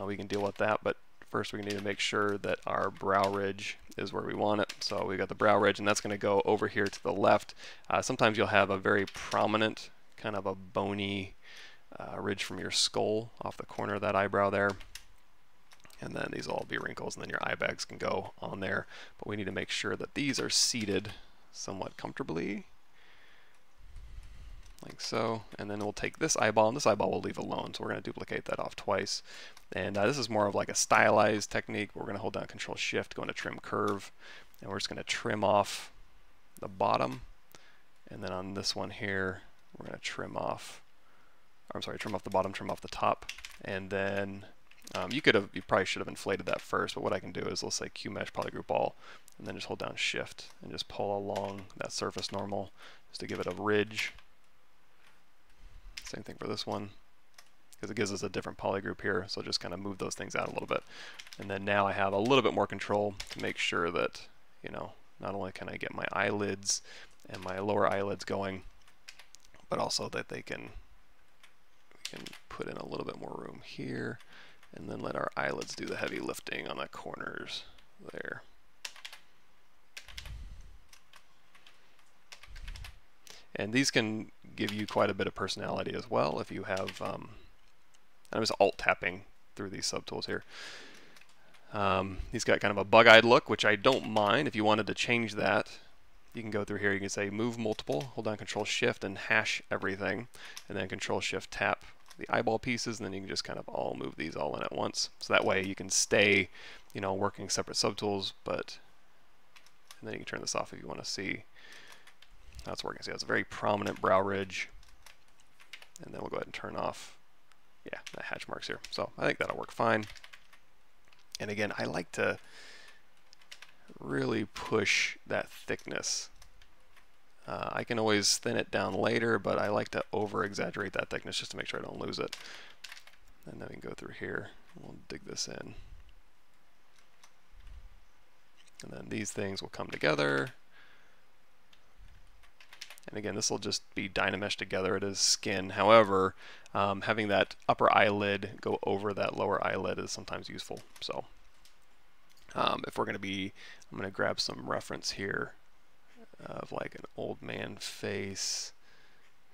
we can deal with that, but first we need to make sure that our brow ridge is where we want it. So we got the brow ridge, and that's going to go over here to the left. Sometimes you'll have a very prominent, kind of a bony ridge from your skull off the corner of that eyebrow there. And then these will all be wrinkles, and then your eye bags can go on there. But we need to make sure that these are seated somewhat comfortably, like so. And then we'll take this eyeball, and this eyeball we'll leave alone. So we're going to duplicate that off twice. And this is more of like a stylized technique. We're going to hold down Control-Shift, go into Trim Curve, and we're just going to trim off the bottom. And then on this one here, we're going to trim off I'm sorry, trim off the bottom, trim off the top, and then you probably should have inflated that first, but what I can do is, let's say QMesh polygroup all, and then just hold down Shift and just pull along that surface normal just to give it a ridge. Same thing for this one, because it gives us a different polygroup here, so just kind of move those things out a little bit. And then now I have a little bit more control to make sure that, you know, not only can I get my eyelids and my lower eyelids going, but also that we can put in a little bit more room here, and then let our eyelids do the heavy lifting on the corners there. And these can give you quite a bit of personality as well if you have, I'm just alt tapping through these subtools here. He's got kind of a bug-eyed look, which I don't mind. If you wanted to change that, you can go through here, you can say move multiple, hold down Control Shift and hash everything, and then Control Shift tap the eyeball pieces, and then you can just kind of all move these all in at once. So that way you can stay, you know, working separate subtools, and then you can turn this off if you want to see how it's working. So it's a very prominent brow ridge, and then we'll go ahead and turn off, yeah, that hatch marks here. So I think that'll work fine. And again, I like to really push that thickness. I can always thin it down later, but I like to over exaggerate that thickness just to make sure I don't lose it. And then we can go through here, we'll dig this in. And then these things will come together. And again, this will just be Dynamesh together. It is skin. However, having that upper eyelid go over that lower eyelid is sometimes useful. So if we're going to be, I'm going to grab some reference here of like an old man face.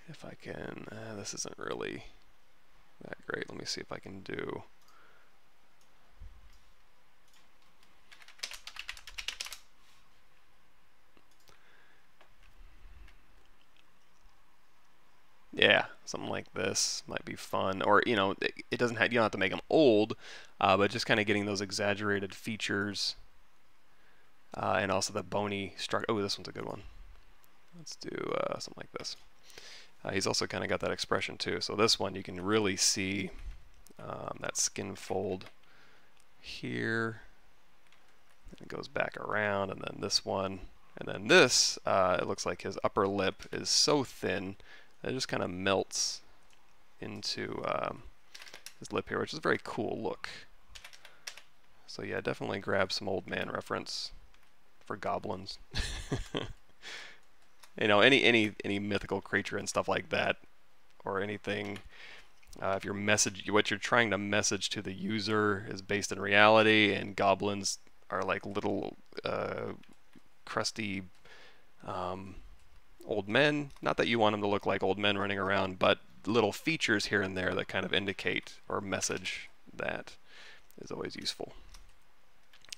If I can, this isn't really that great. Let me see if I can do. Yeah, something like this might be fun. Or, you know, it doesn't have, you don't have to make them old, but just kind of getting those exaggerated features, and also the bony structure. Oh, this one's a good one. Let's do something like this. He's also kind of got that expression too. So this one you can really see that skin fold here. It goes back around, and then this one, and then this. It looks like his upper lip is so thin that it just kind of melts into his lip here, which is a very cool look. So yeah, definitely grab some old man reference for goblins. You know, any mythical creature and stuff like that, or anything. If what you're trying to message to the user is based in reality, and goblins are like little crusty old men. Not that you want them to look like old men running around, but little features here and there that kind of indicate or message that is always useful.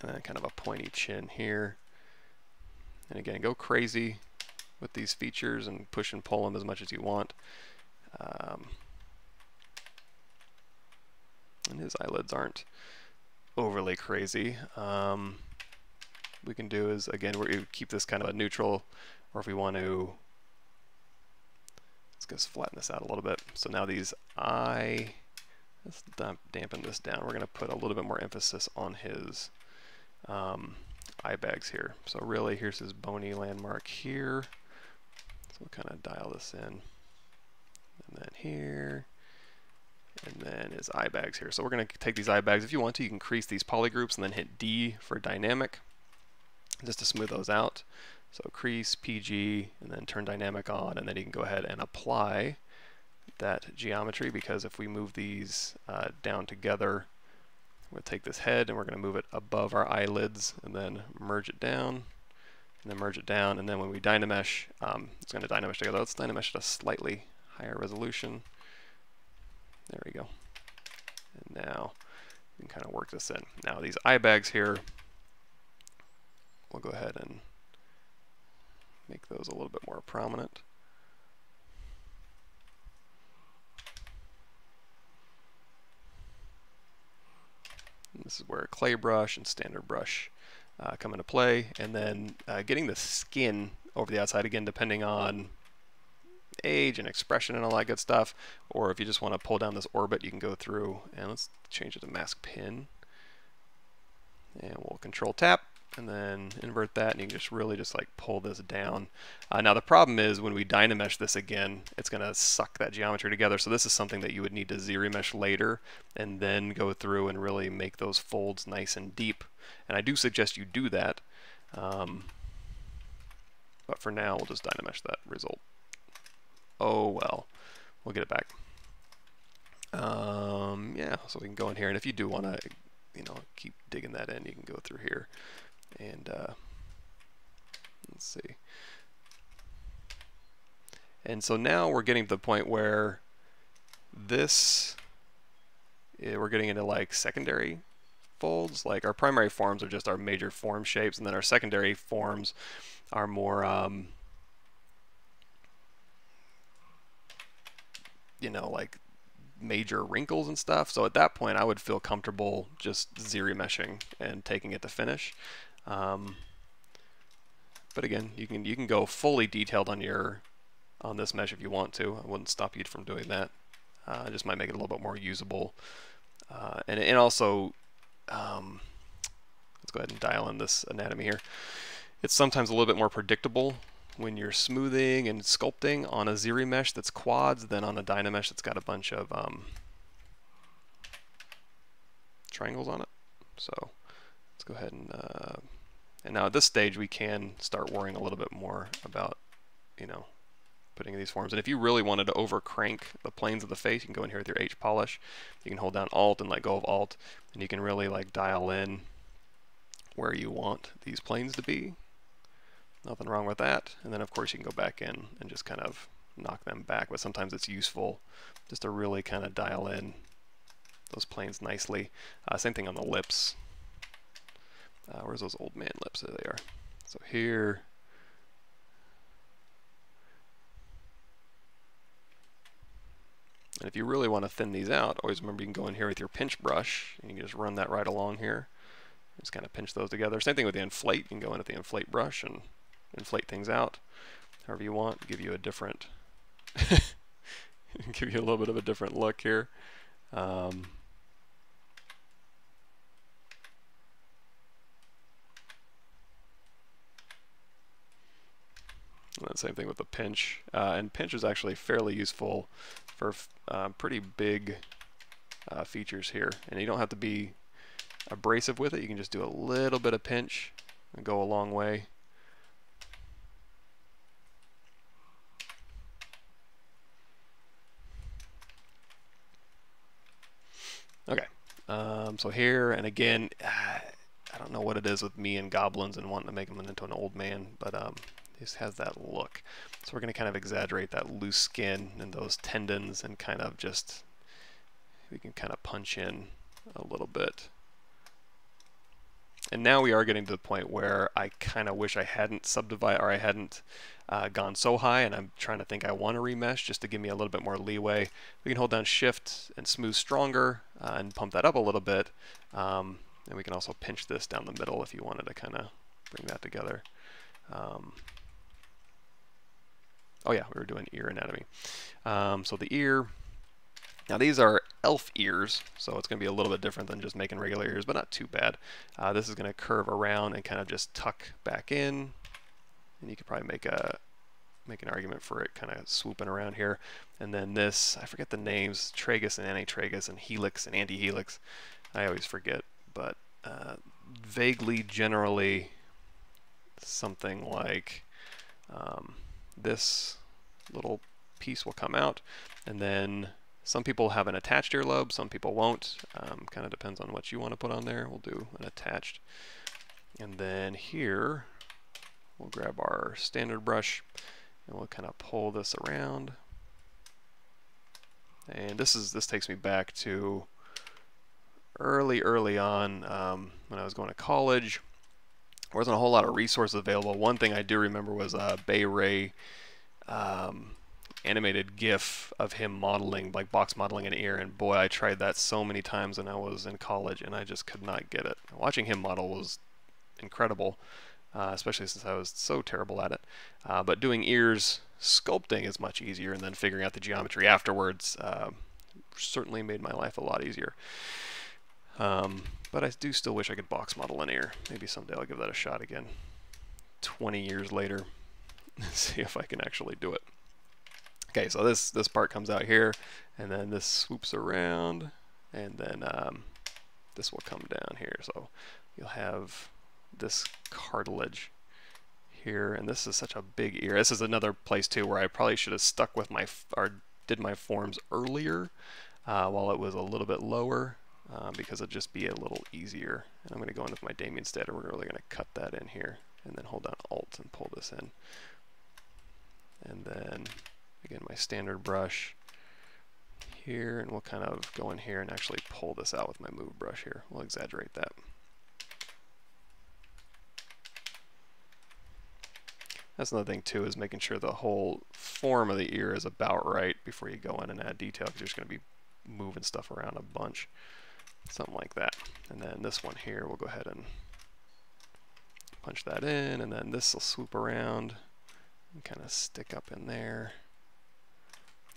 And then kind of a pointy chin here. And again, go crazy with these features and push and pull them as much as you want. And his eyelids aren't overly crazy. We can do is, again, we keep this kind of a neutral, or if we want to, let's just flatten this out a little bit. So now these let's dampen this down. We're going to put a little bit more emphasis on his eye bags here. So really, here's his bony landmark here. So we'll kind of dial this in. And then here. And then his eye bags here. So we're going to take these eye bags. If you want to, you can crease these polygroups and then hit D for dynamic, just to smooth those out. So crease, PG, and then turn dynamic on, and then you can go ahead and apply that geometry, because if we move these down together, we'll take this head and we're going to move it above our eyelids and then merge it down, and then merge it down, and then when we Dynamesh, it's going to Dynamesh together. Let's Dynamesh at a slightly higher resolution. There we go. And now we can kind of work this in. Now these eye bags here, we'll go ahead and make those a little bit more prominent. And this is where clay brush and standard brush come into play. And then getting the skin over the outside, again, depending on age and expression and all that good stuff. Or if you just want to pull down this orbit, you can go through and let's change it to mask pin. And we'll control tap and then invert that, and you can just really just like pull this down. Now the problem is when we Dynamesh this again, it's going to suck that geometry together. So this is something that you would need to Zremesh later and then go through and really make those folds nice and deep. And I do suggest you do that. But for now, we'll just Dynamesh that result. Oh well, we'll get it back. Yeah, so we can go in here, and if you do want to, you know, keep digging that in, you can go through here and let's see. And so now we're getting to the point where this, we're getting into like secondary folds. Like our primary forms are just our major form shapes, and then our secondary forms are more, you know, like major wrinkles and stuff. So at that point I would feel comfortable just Zremeshing and taking it to finish. But again, you can go fully detailed on this mesh if you want to. I wouldn't stop you from doing that. It just might make it a little bit more usable. And also, let's go ahead and dial in this anatomy here. It's sometimes a little bit more predictable when you're smoothing and sculpting on a Zremesh that's quads than on a Dynamesh that's got a bunch of triangles on it. So let's go ahead and now at this stage we can start worrying a little bit more about, you know, putting in these forms. And if you really wanted to over crank the planes of the face, you can go in here with your H polish. You can hold down Alt and let go of Alt, and you can really like dial in where you want these planes to be. Nothing wrong with that. And then of course you can go back in and just kind of knock them back, but sometimes it's useful just to really kind of dial in those planes nicely. Same thing on the lips. Where's those old man lips? There they are. So here, and if you really want to thin these out, always remember you can go in here with your pinch brush and you can just run that right along here. Just kind of pinch those together. Same thing with the inflate. You can go in with the inflate brush and inflate things out however you want. Give you a different give you a little bit of a different look here. And same thing with the pinch. And pinch is actually fairly useful for pretty big features here. And you don't have to be abrasive with it. You can just do a little bit of pinch and go a long way. Okay, so here, and again, I don't know what it is with me and goblins and wanting to make them into an old man, but he just has that look. So we're going to kind of exaggerate that loose skin and those tendons and kind of just, we can kind of punch in a little bit. And now we are getting to the point where I kind of wish I hadn't subdivided, or I hadn't gone so high, and I'm trying to think I want to remesh just to give me a little bit more leeway. We can hold down Shift and smooth stronger and pump that up a little bit. And we can also pinch this down the middle if you wanted to kind of bring that together. Oh yeah, we were doing ear anatomy. So the ear, now these are elf ears, so it's going to be a little bit different than just making regular ears, but not too bad. This is going to curve around and kind of just tuck back in, and you could probably make an argument for it kind of swooping around here. And then this, I forget the names, tragus and antitragus and helix and antihelix. I always forget, but vaguely, generally, something like this little piece will come out, and then some people have an attached earlobe, some people won't. Kind of depends on what you want to put on there. We'll do an attached. And then here, we'll grab our standard brush and we'll kind of pull this around. And this takes me back to early on when I was going to college. There wasn't a whole lot of resources available. One thing I do remember was Bay Ray animated GIF of him modeling, like box modeling an ear, and boy, I tried that so many times when I was in college and I just could not get it. Watching him model was incredible, especially since I was so terrible at it. But doing ears sculpting is much easier, and then figuring out the geometry afterwards certainly made my life a lot easier. But I do still wish I could box model an ear. Maybe someday I'll give that a shot again, 20 years later, see if I can actually do it. Okay, so this part comes out here, and then this swoops around, and then this will come down here. So you'll have this cartilage here, and this is such a big ear. This is another place too where I probably should have stuck with my did my forms earlier while it was a little bit lower, because it'd just be a little easier. And I'm going to go in with my Damien Statter. We're really going to cut that in here, and then hold down Alt and pull this in. And then again, my standard brush here, and we'll kind of go in here and actually pull this out with my move brush here. We'll exaggerate that. That's another thing too, is making sure the whole form of the ear is about right before you go in and add detail, because you're just going to be moving stuff around a bunch. Something like that. And then this one here, we'll go ahead and punch that in, and then this will swoop around and kind of stick up in there.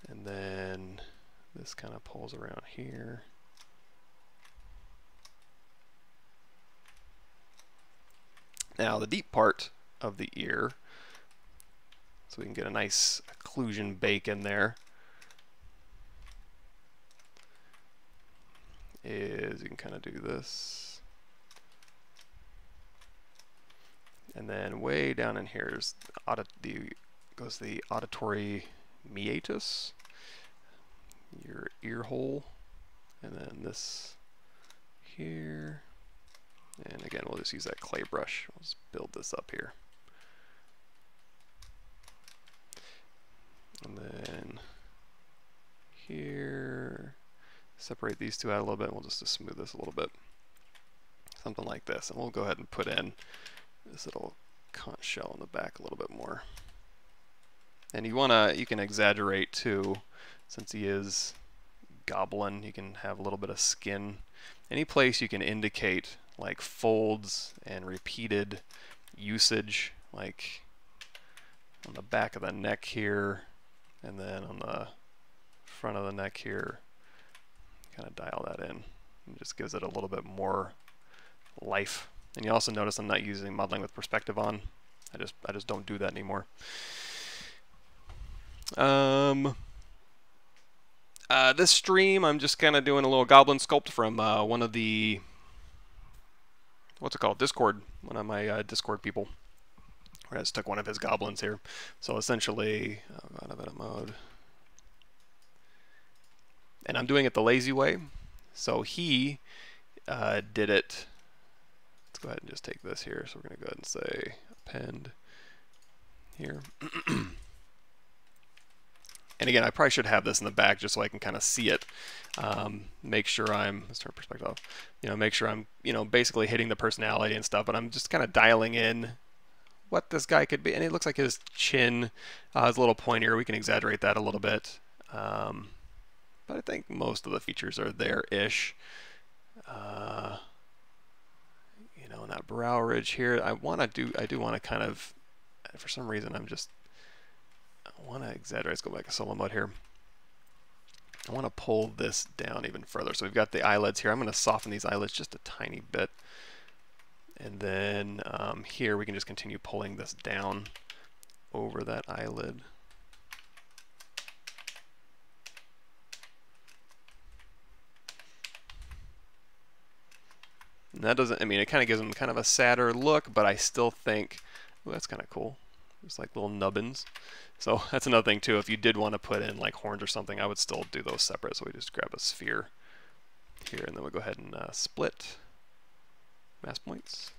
And then this kind of pulls around here. Now the deep part of the ear, so we can get a nice occlusion bake in there, is you can kind of do this. And then way down in here is goes the auditory meatus, your ear hole, and then this here. And again, we'll just use that clay brush. We'll just build this up here. And then here, separate these two out a little bit. We'll just smooth this a little bit. Something like this. And we'll go ahead and put in this little conch shell in the back a little bit more. And you can exaggerate too, since he is Goblin. You can have a little bit of skin. Any place you can indicate like folds and repeated usage, like on the back of the neck here, and then on the front of the neck here, kind of dial that in. It just gives it a little bit more life. And you also notice I'm not using modeling with perspective on. I just don't do that anymore. This stream, I'm just kind of doing a little Goblin sculpt from one of the, what's it called, Discord, one of my Discord people. I just took one of his goblins here. So essentially, out of edit mode. And I'm doing it the lazy way. So he did it. Let's go ahead and just take this here. So we're going to go ahead and say append here. And again, I probably should have this in the back just so I can kind of see it. Make sure let's turn perspective off. Make sure I'm, basically hitting the personality and stuff, but I'm just kind of dialing in what this guy could be. And it looks like his chin is a little pointier. We can exaggerate that a little bit. But I think most of the features are there-ish. And that brow ridge here, I do want to kind of, for some reason, I want to exaggerate. Let's go back to solo mode here. I want to pull this down even further. So we've got the eyelids here. I'm going to soften these eyelids just a tiny bit. And then here we can just continue pulling this down over that eyelid. And that doesn't, it kind of gives them kind of a sadder look, but I still think, oh, that's kind of cool. Just like little nubbins. So that's another thing too. If you did want to put in like horns or something, I would still do those separate. So we just grab a sphere here, and then we'll go ahead and split mask points.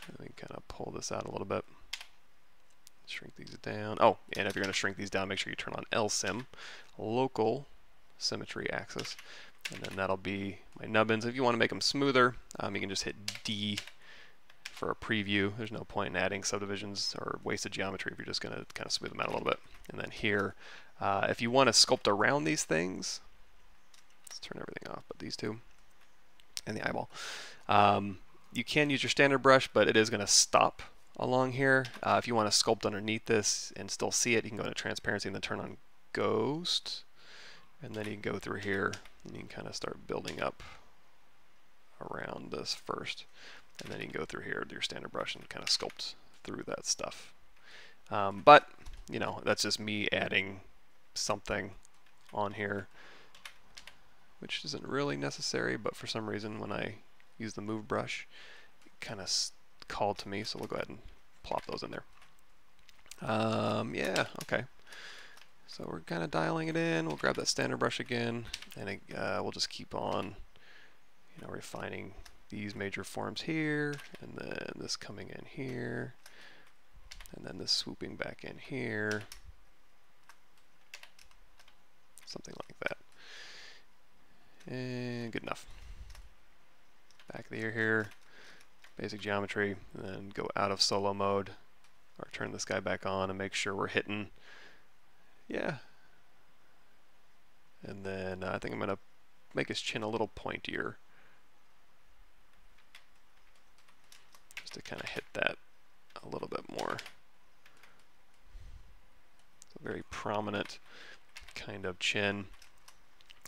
And then kind of pull this out a little bit. Shrink these down. Oh, and if you're going to shrink these down, make sure you turn on LSym, local symmetry axis. And then that'll be my nubbins. If you want to make them smoother, you can just hit D for a preview. There's no point in adding subdivisions or wasted geometry if you're just going to kind of smooth them out a little bit. And then here, if you want to sculpt around these things, let's turn everything off but these two and the eyeball. You can use your standard brush, but it is going to stop along here. If you want to sculpt underneath this and still see it, you can go into transparency and then turn on ghost. And then you can go through here and you can kind of start building up around this first. And then you can go through here with your standard brush and kind of sculpt through that stuff. But, you know, that's just me adding something on here, which isn't really necessary, but for some reason when I use the move brush, it kind of called to me, so we'll go ahead and plop those in there. Yeah, okay. So we're kind of dialing it in. We'll grab that standard brush again, and we'll just keep on, you know, refining these major forms here, and then this coming in here, and then this swooping back in here, something like that. And good enough. Back of the ear here, basic geometry, and then go out of solo mode, or turn this guy back on and make sure we're hitting. Yeah. And then I think I'm going to make his chin a little pointier, just to kind of hit that a little bit more. It's a very prominent kind of chin.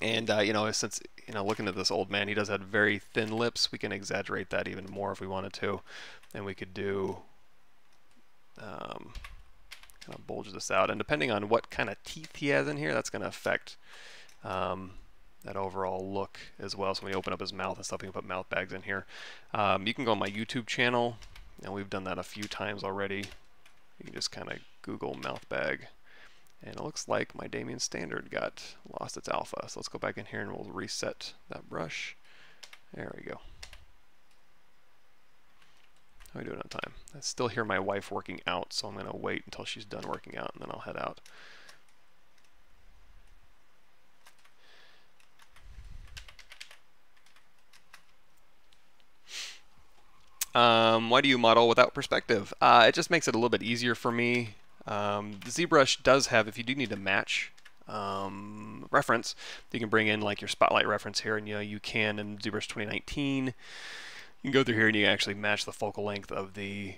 And you know, since, you know, looking at this old man, he does have very thin lips, we can exaggerate that even more if we wanted to. And we could do kind of bulge this out, and depending on what kind of teeth he has in here, that's going to affect that overall look as well. So when you open up his mouth and stuff, you can put mouth bags in here. You can go on my YouTube channel, and we've done that a few times already. You can just kind of Google mouth bag, and it looks like my Damien standard got lost its alpha. So let's go back in here and we'll reset that brush. There we go. How are we doing on time? I still hear my wife working out, so I'm going to wait until she's done working out and then I'll head out. Why do you model without perspective? It just makes it a little bit easier for me. ZBrush does have, if you do need to match reference, you can bring in like your spotlight reference here, and you know, you can in ZBrush 2019. You can go through here and you can actually match the focal length of the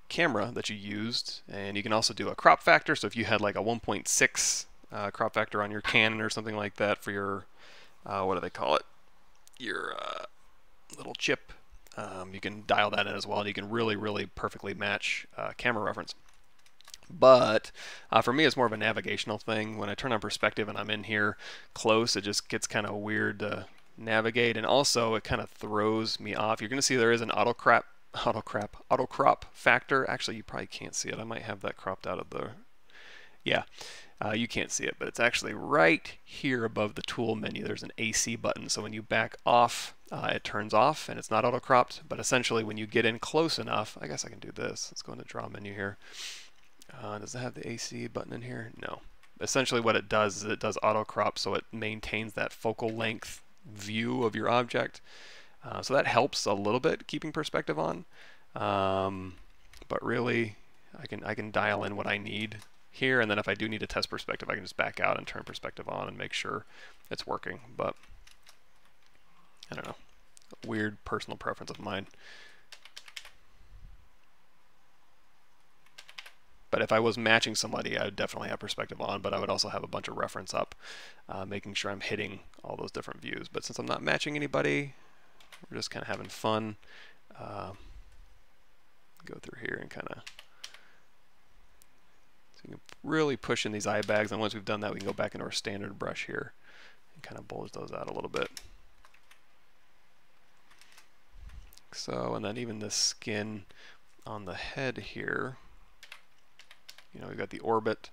camera that you used, and you can also do a crop factor. So if you had like a 1.6 crop factor on your Canon or something like that for your, what do they call it? Your little chip, you can dial that in as well, and you can really perfectly match camera reference. But for me, it's more of a navigational thing. When I turn on perspective and I'm in here close, it just gets kind of weird to navigate, and also it kind of throws me off. You're going to see there is an auto crop factor. Actually, you probably can't see it. I might have that cropped out of the, yeah, you can't see it, but it's actually right here above the tool menu. There's an AC button, so when you back off, it turns off and it's not auto cropped. But essentially, when you get in close enough, I guess I can do this. Let's go into draw menu here. Does it have the AC button in here? No. Essentially what it does is it does auto crop, so it maintains that focal length view of your object. So that helps a little bit keeping perspective on. But really, I can dial in what I need here, and then if I do need to test perspective, I can just back out and turn perspective on and make sure it's working. But I don't know, a weird personal preference of mine. But if I was matching somebody, I would definitely have perspective on, but I would also have a bunch of reference up, making sure I'm hitting all those different views. But since I'm not matching anybody, we're just kind of having fun. Go through here and kind of, so you can really push in these eye bags, and once we've done that, we can go back into our standard brush here and kind of bulge those out a little bit. So, and then even the skin on the head here, you know, we've got the orbit,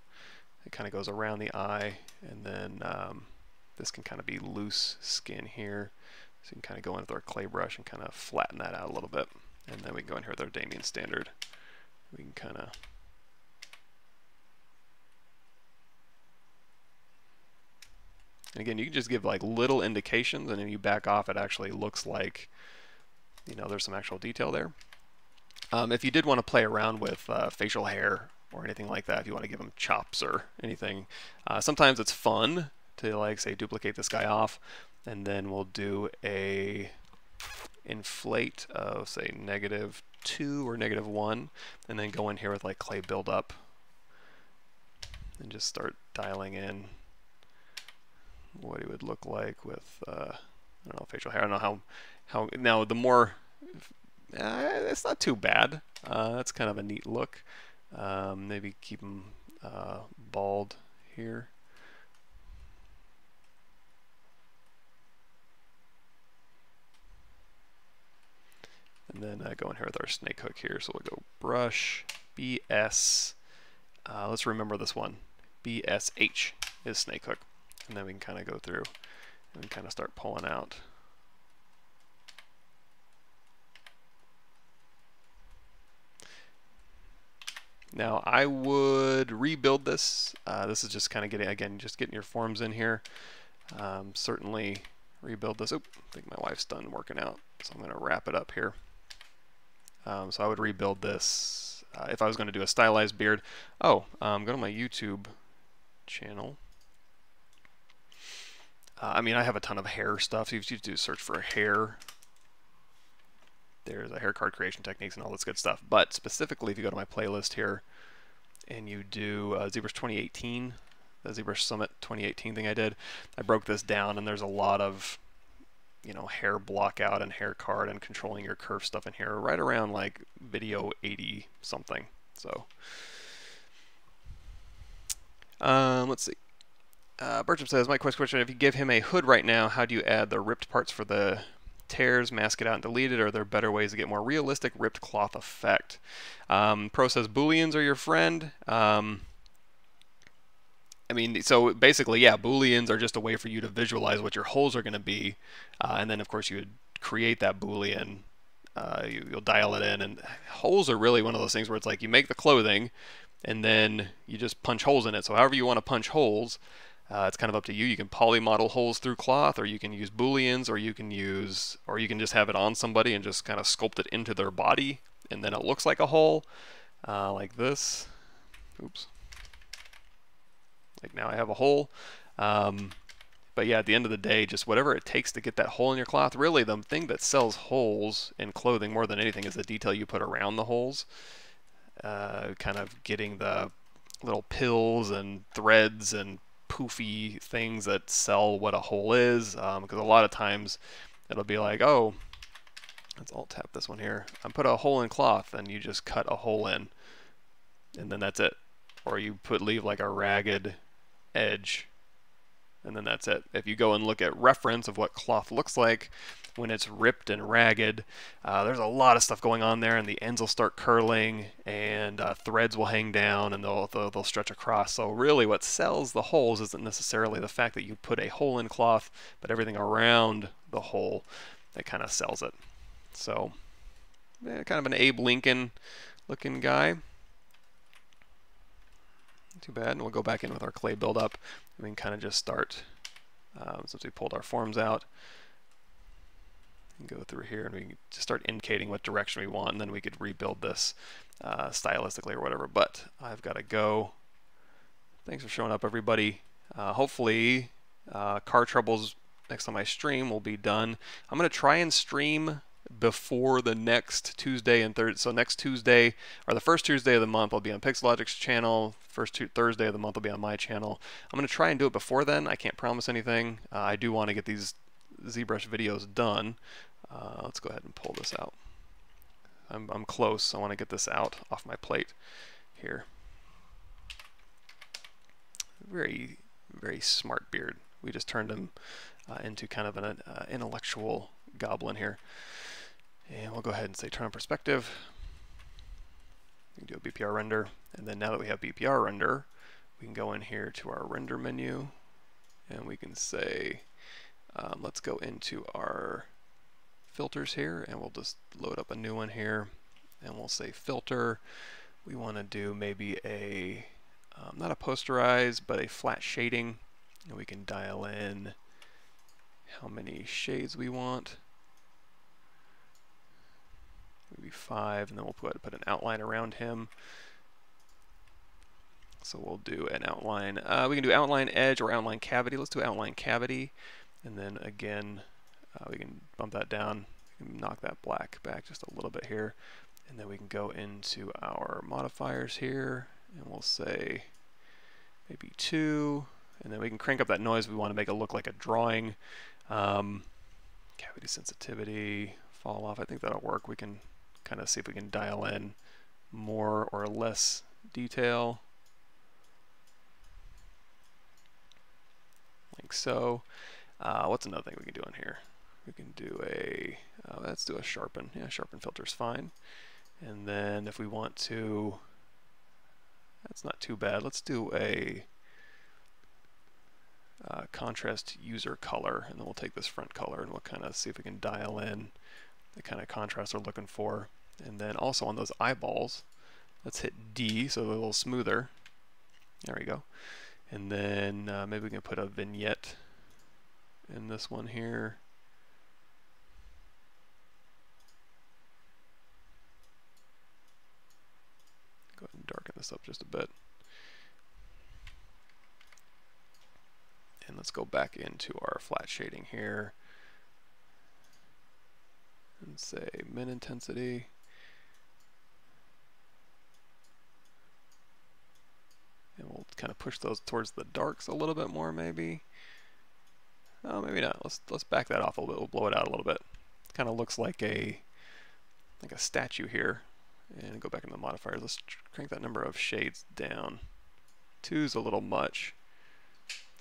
it kind of goes around the eye, and then this can kind of be loose skin here. So you can kind of go in with our clay brush and kind of flatten that out a little bit. And then we can go in here with our Damien standard. We can kind of, and again, you can just give like little indications, and then you back off, it actually looks like, you know, there's some actual detail there. If you did want to play around with facial hair or anything like that, if you want to give them chops or anything, sometimes it's fun to, like, say, duplicate this guy off, and then we'll do a inflate of say -2 or -1, and then go in here with like clay buildup and just start dialing in what he would look like with I don't know, facial hair. I don't know how now the more it's not too bad. That's kind of a neat look. Maybe keep him bald here. And then go in here with our snake hook here. So we'll go brush, BS. Let's remember this one. BSH is snake hook. And then we can kind of go through and kind of start pulling out. Now I would rebuild this. This is just kind of getting your forms in here. Certainly rebuild this. Oop, I think my wife's done working out, so I'm going to wrap it up here. So I would rebuild this if I was going to do a stylized beard. Oh, go to my YouTube channel. I mean, I have a ton of hair stuff. So if you do search for hair, there's a hair card creation techniques and all this good stuff. But specifically, if you go to my playlist here and you do ZBrush 2018, the ZBrush Summit 2018 thing I did, I broke this down, and there's a lot of, you know, hair block out and hair card and controlling your curve stuff in here, right around like video 80 something. So let's see. Bertram says, my question, if you give him a hood right now, how do you add the ripped parts for the tears, mask it out and delete it, or are there better ways to get more realistic ripped cloth effect? Pro says, Booleans are your friend. I mean, so basically, yeah, Booleans are just a way for you to visualize what your holes are going to be, and then of course you would create that Boolean. You'll dial it in, and holes are really one of those things where it's like you make the clothing, and then you just punch holes in it. So however you want to punch holes, it's kind of up to you. You can polymodel holes through cloth, or you can use Booleans, or you can just have it on somebody and just kind of sculpt it into their body, and then it looks like a hole, like this. Oops. Like now I have a hole. But yeah, at the end of the day, just whatever it takes to get that hole in your cloth. Really, the thing that sells holes in clothing more than anything is the detail you put around the holes. Kind of getting the little pills and threads and poofy things that sell what a hole is, because a lot of times it'll be like, oh, let's alt tap this one here. I put a hole in cloth, and you just cut a hole in, and then that's it. Or you leave like a ragged edge, and then that's it. If you go and look at reference of what cloth looks like when it's ripped and ragged, there's a lot of stuff going on there, and the ends will start curling, and threads will hang down, and they'll stretch across. So really what sells the holes isn't necessarily the fact that you put a hole in cloth, but everything around the hole that kind of sells it. So yeah, kind of an Abe Lincoln looking guy. Too bad. And we'll go back in with our clay buildup, and we can kind of just start, since we pulled our forms out, and go through here, and we can just start indicating what direction we want, and then we could rebuild this stylistically or whatever. But I've got to go. Thanks for showing up, everybody. Hopefully car troubles next time I stream will be done. I'm going to try and stream before the next Tuesday and Thursday. So next Tuesday, or the first Tuesday of the month, I'll be on Pixelogic's channel. First Thursday of the month will be on my channel. I'm going to try and do it before then. I can't promise anything. I do want to get these ZBrush videos done. Let's go ahead and pull this out. I'm close. I want to get this out off my plate here. Very, very smart beard. We just turned him into kind of an intellectual goblin here. And we'll go ahead and say turn on perspective. We can do a BPR render, and then now that we have BPR render, we can go in here to our render menu, and we can say, let's go into our filters here, and we'll just load up a new one here, and we'll say filter. We want to do maybe a, not a posterize, but a flat shading, and we can dial in how many shades we want. Maybe 5, and then we'll put an outline around him. So we'll do an outline. We can do outline edge or outline cavity. Let's do outline cavity, and then again we can bump that down. knock that black back just a little bit here. And then we can go into our modifiers here, and we'll say maybe 2. And then we can crank up that noise. We want to make it look like a drawing. Cavity sensitivity, fall off. I think that'll work. We can kind of see if we can dial in more or less detail. Like so. What's another thing we can do in here? We can do a, let's do a sharpen. Yeah, sharpen filter's fine. And then if we want to, that's not too bad. Let's do a contrast user color, and then we'll take this front color and we'll kind of see if we can dial in the kind of contrast we're looking for. And then also on those eyeballs, let's hit D so they're a little smoother. There we go. And then maybe we can put a vignette in this one here. Go ahead and darken this up just a bit. And let's go back into our flat shading here and say min intensity. And we'll kind of push those towards the darks a little bit more, maybe. Oh, maybe not. Let's back that off a little bit. We'll blow it out a little bit. It kind of looks like a statue here. And go back into the modifiers. Let's crank that number of shades down. 2's a little much.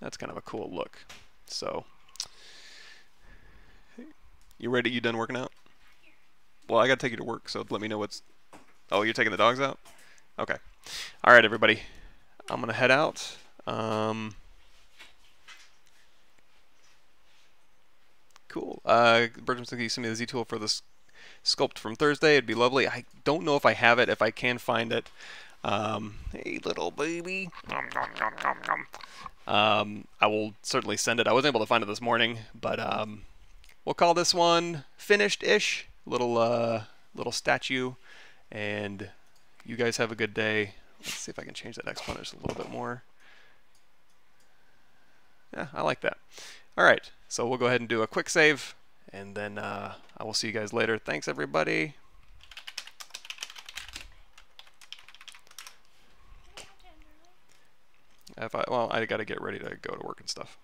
That's kind of a cool look. So, you ready? You done working out? Well, I gotta take you to work, so let me know what's... Oh, you're taking the dogs out? Okay. All right, everybody. I'm gonna head out. Cool. Bertram's thinking you send me the Z tool for this sculpt from Thursday. It'd be lovely. I don't know if I have it. If I can find it. Hey, little baby. I will certainly send it. I wasn't able to find it this morning, but we'll call this one finished-ish. Little statue. And you guys have a good day. Let's see if I can change that exponent just a little bit more. Yeah, I like that. All right, so we'll go ahead and do a quick save, and then I will see you guys later. Thanks, everybody. Well, I got to get ready to go to work and stuff.